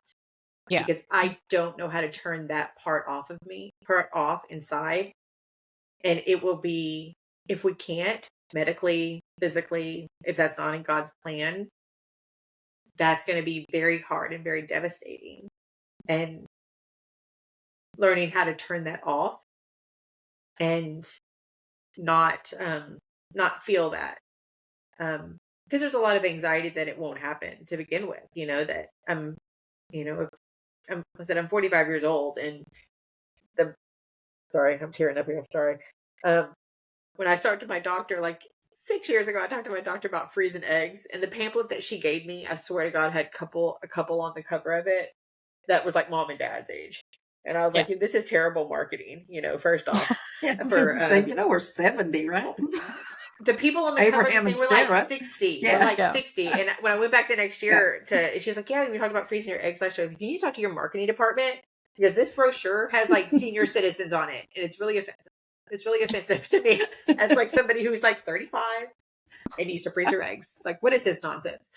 Yeah. Because I don't know how to turn that part off inside. And it will be, if we can't medically, physically, if that's not in God's plan, that's going to be very hard and very devastating. And learning how to turn that off and not feel that. Because there's a lot of anxiety that it won't happen to begin with, that I'm 45 years old, and sorry, I'm tearing up here. I'm sorry. When I talked to my doctor, like 6 years ago, I talked to my doctor about freezing eggs, and the pamphlet that she gave me, I swear to God, had a couple on the cover of it that was like mom and dad's age. And I was like, this is terrible marketing, first off. Yeah, we're 70, right? The people on the Abraham cover, they and were Sarah. like 60. Yeah. They were like Yeah. 60. And when I went back the next year she was like, yeah, we talked about freezing your eggs last year. I was like, can you talk to your marketing department? Because this brochure has like senior citizens on it. And it's really offensive. It's really offensive to me as like somebody who's like 35 and needs to freeze her eggs. Like, what is this nonsense?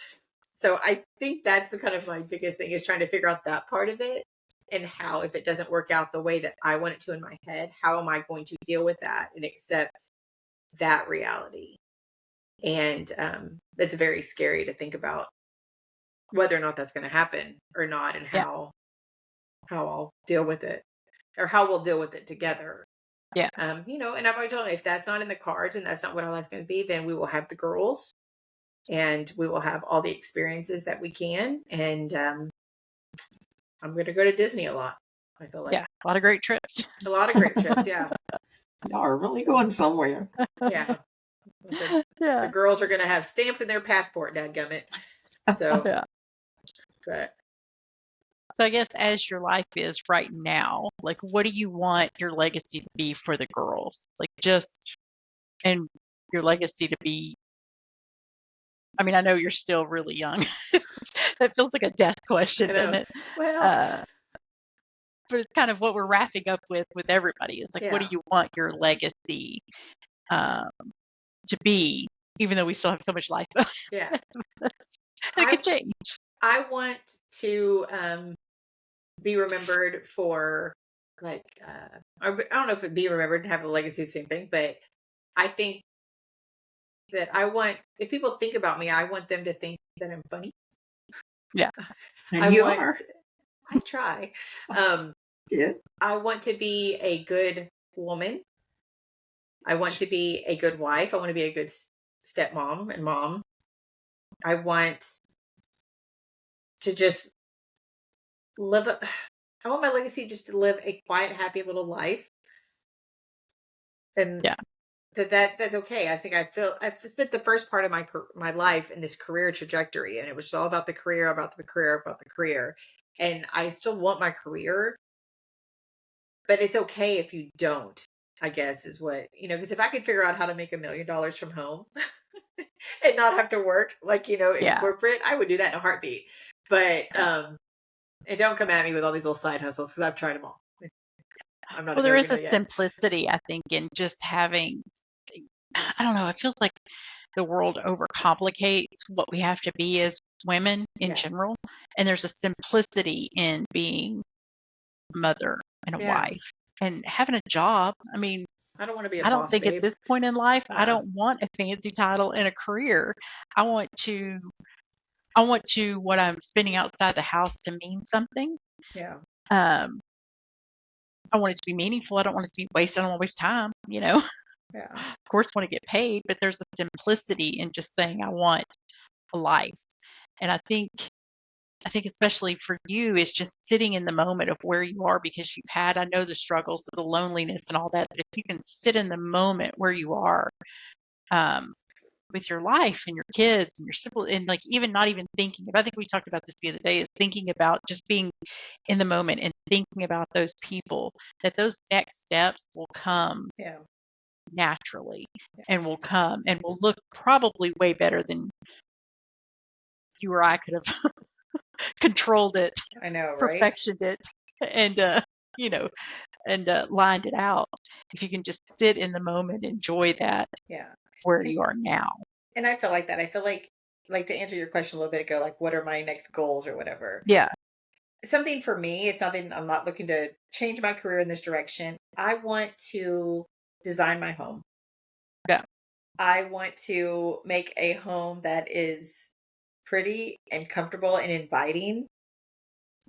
So I think that's kind of my biggest thing, is trying to figure out that part of it, and how, if it doesn't work out the way that I want it to in my head, how am I going to deal with that and accept that reality? And it's very scary to think about whether or not that's going to happen or not, and how I'll deal with it, or how we'll deal with it together. Yeah. And I've always told them, if that's not in the cards and that's not what our life's going to be, then we will have the girls, and we will have all the experiences that we can. And I'm going to go to Disney a lot. I feel like a lot of great trips. A lot of great trips. Yeah. Y'all are really going somewhere. Yeah. So the girls are going to have stamps in their passport, dadgummit. So, Yeah. but So I guess as your life is right now, like, what do you want your legacy to be for the girls? Like, and your legacy to be, I mean, I know you're still really young. That feels like a death question, doesn't it? Well, but it's kind of what we're wrapping up with everybody. It's like, what do you want your legacy to be, even though we still have so much life? Yeah. It could change. I want to be remembered for, like, I don't know if it'd be remembered and have a legacy, same thing, but I think that if people think about me, I want them to think that I'm funny. Yeah. And you are. I try. Yeah. I want to be a good woman. I want to be a good wife. I want to be a good stepmom and mom. I want to just live I want my legacy just to live a quiet, happy little life. And Yeah. that's okay. I think I've spent the first part of my life in this career trajectory, and it was all about the career, about the career, about the career. And I still want my career, but it's okay if you don't, I guess is what, because if I could figure out how to make $1 million from home and not have to work like, in Yeah. corporate, I would do that in a heartbeat. But, Yeah. and don't come at me with all these little side hustles because I've tried them all. I'm not Well, a there is no-no a yet. simplicity, I think, in just having, I don't know, it feels like the world overcomplicates what we have to be as women in Yeah. general. And there's a simplicity in being a mother and a Yeah. wife and having a job. I mean, I don't want to be a I don't boss think at babe. this point in life, I Uh, don't want a fancy title and a career. I want what I'm spending outside the house to mean something. yeah. Um, I want it to be meaningful. I don't want it to be wasted. I don't want to waste time, Yeah. Of course, want to get paid, but there's a simplicity in just saying I want a life. And I think especially for you is just sitting in the moment of where you are because I know the struggles of the loneliness and all that. But if you can sit in the moment where you are, um, with your life and your kids and your siblings, and like even not even thinking about, I think we talked about this the other day, is thinking about just being in the moment and thinking about those people, that those next steps will come Yeah. naturally and will come and will look probably way better than you or I could have controlled it, I know, right? perfectioned it, and lined it out. If you can just sit in the moment, enjoy that Yeah. where you are now. And I feel like that. I feel like to answer your question a little bit ago, like what are my next goals or whatever. Yeah. Something for me, it's something I'm not looking to change my career in this direction. I want to design my home. Yeah. I want to make a home that is pretty and comfortable and inviting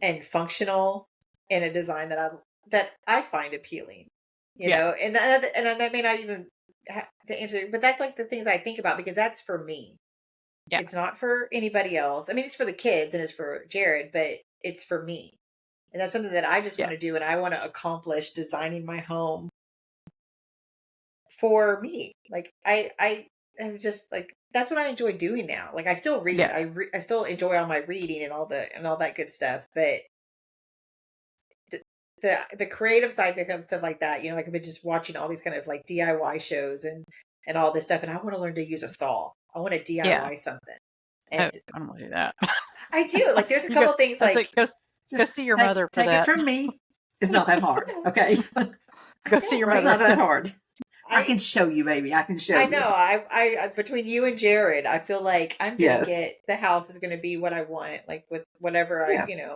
and functional in a design that I find appealing. Yeah. And that may not even have to answer, but that's like the things I think about because that's for me. Yeah. It's not for anybody else. I mean, it's for the kids and it's for Jared, but it's for me. And that's something that I just Yeah. want to do. And I want to accomplish designing my home for me. Like I am just like, that's what I enjoy doing now. Like I still read, Yeah. I still enjoy all my reading and all that good stuff. But the creative side becomes stuff like that. Like I've been just watching all these kind of like DIY shows and all this stuff. And I want to learn to use a saw. I want to Yeah. DIY something. Oh, And I don't want to do that. I do. Like there's a You go, couple things I was like like, go Just see your mother for take it that. from me. It's not that hard. Okay. Go see your It's right? not mother. that hard. I can show you, baby. I can show you. I know. I between you and Jared, I feel like I'm gonna Yes. get the house is gonna be what I want, like with whatever Yeah.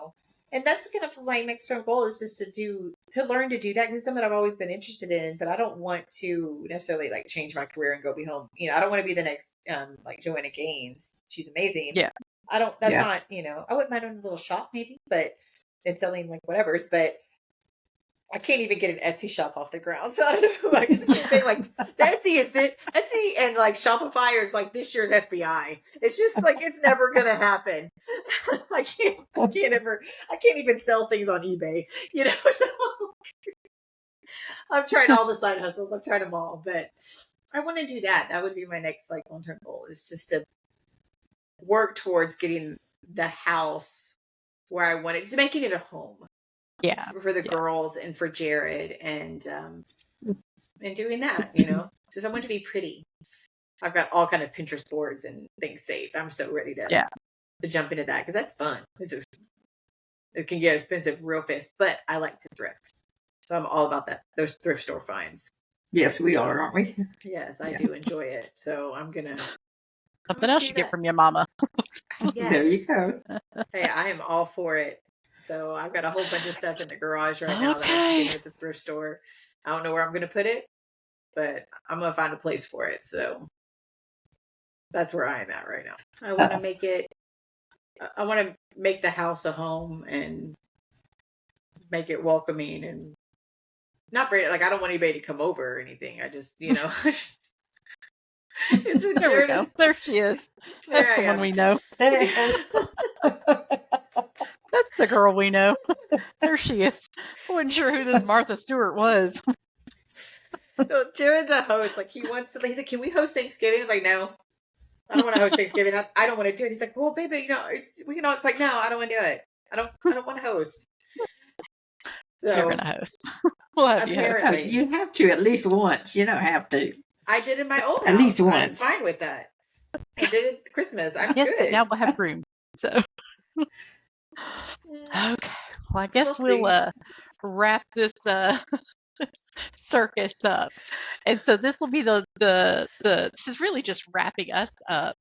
And that's kind of my next term goal is just to learn to do that because it's something I've always been interested in, but I don't want to necessarily like change my career and go be home. I don't want to be the next like Joanna Gaines. She's amazing. Yeah. I don't. That's Yeah. not. I wouldn't mind owning a little shop maybe, but and selling like whatever's, but. I can't even get an Etsy shop off the ground. So I don't know. Like, it's the same thing. Like Etsy and like Shopify is like this year's FBI. It's just like it's never gonna happen. I can't even sell things on eBay. So I've tried all the side hustles. I've tried them all, but I want to do that. That would be my next like long-term goal is just to work towards getting the house where I want it, to making it a home. Yeah. For the girls and for Jared and doing that, just I want it to be pretty. I've got all kind of Pinterest boards and things saved. I'm so ready to jump into that because that's fun. It can get expensive real fast, but I like to thrift, so I'm all about that. Those thrift store finds. Yes, we are, aren't we? Yes, I do enjoy it. So I'm gonna something else you get from your mama. Yes. There you go. Hey, I am all for it. So I've got a whole bunch of stuff in the garage right now that I'm getting at the thrift store. I don't know where I'm going to put it, but I'm going to find a place for it. So that's where I am at right now. I want to I want to make the house a home and make it welcoming and not very, like, I don't want anybody to come over or anything. I just, it's a There we go. There she is. That's the one we know. There it is. That's the girl we know. There she is. I wasn't sure who this Martha Stewart was. No, Jared's a host. Like he wants to. He's like, "Can we host Thanksgiving?" I was like, "No, I don't want to host Thanksgiving. I don't want to do it." He's like, "Well, baby, we can all." It's like, "No, I don't want to do it. I don't want to host." You're So gonna host. We'll have you host. apparently, You have to at least once. You don't have to. I did in my old At house. least I'm once. fine with that. I did it Christmas. I'm Yes, good. but now we'll have room. So okay. Well, I guess We'll we'll wrap this circus up. And so this will be the this is really just wrapping us up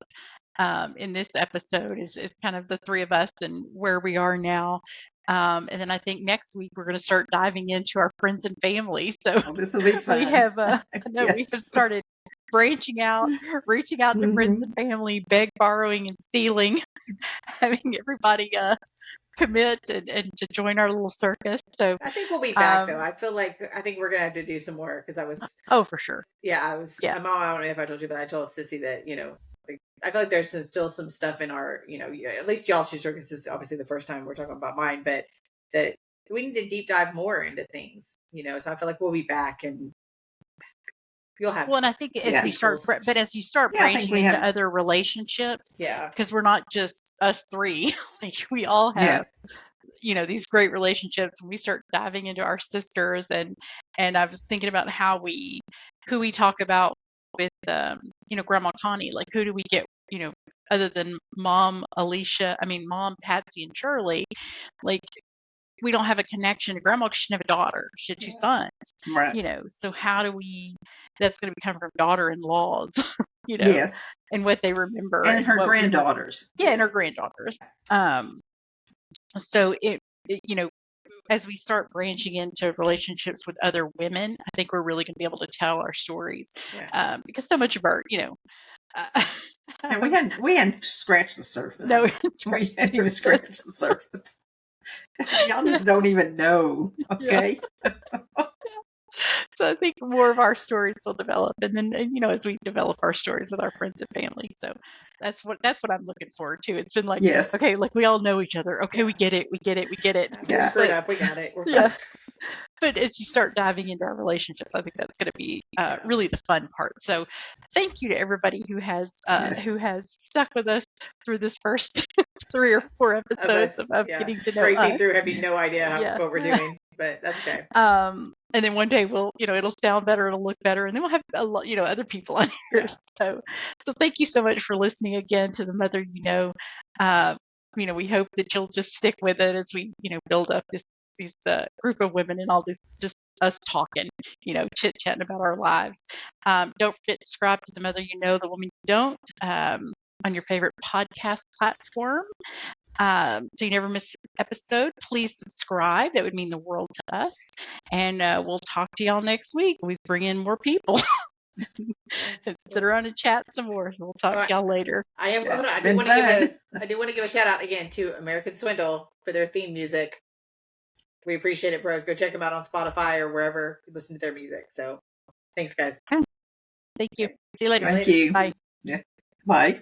in this episode is kind of the three of us and where we are now. And then I think next week we're going to start diving into our friends and family. So This will be fun. we have I know we have Yes. started branching out, reaching out to friends and family, beg, borrowing, and stealing, having everybody commit and to join our little circus. So I think we'll be back though. I think we're gonna have to do some more because I was. Oh, for sure. Yeah, I was. Yeah. I don't know if I told you, but I told Sissy that like, I feel like there's still some stuff in our at least y'all's circus is obviously the first time we're talking about mine, but that we need to deep dive more into things. So I feel like we'll be back and you'll have. Well, and I think as we start, but as you start branching into other relationships, yeah, because we're not just us three, like we all have, these great relationships. When we start diving into our sisters, and I was thinking about who we talk about with, Grandma Connie, like who do we get, other than Mom Patsy and Shirley, like we don't have a connection to Grandma because she didn't have a daughter. She had two sons. Right. So how do we, that's going to become from daughter-in-laws, Yes. and what they remember. And her granddaughters. And her granddaughters. So it, as we start branching into relationships with other women, I think we're really going to be able to tell our stories. Because so much of our, and we hadn't scratched the surface. No, we hadn't even scratched the surface. Y'all just don't even know. Okay. So I think more of our stories will develop, and then as we develop our stories with our friends and family. So that's what I'm looking forward to. It's been like, okay, like we all know each other. Okay, we get it. Yeah, screwed up. We got it. But as you start diving into our relationships, I think that's going to be really the fun part. So thank you to everybody who has stuck with us through this first 3 or 4 episodes of getting to know us. Through having no idea what we're doing, but that's okay. And then one day we'll, it'll sound better, it'll look better, and then we'll have a lot, other people on here. So thank you so much for listening again to the Mother You Know. We hope that you'll just stick with it as we, build up this group of women and all this, just us talking, chit chatting about our lives. Don't forget to subscribe to the Mother You Know, the Woman You Don't, on your favorite podcast platform. So you never miss an episode. Please subscribe. That would mean the world to us. And we'll talk to y'all next week. We bring in more people. And sit around and chat some more. So we'll talk to y'all later. I do want to give a shout out again to American Swindle for their theme music. We appreciate it, bros. Go check them out on Spotify or wherever you listen to their music. So thanks, guys. Thank you. See you later. Thank you. Bye. Yeah. Bye.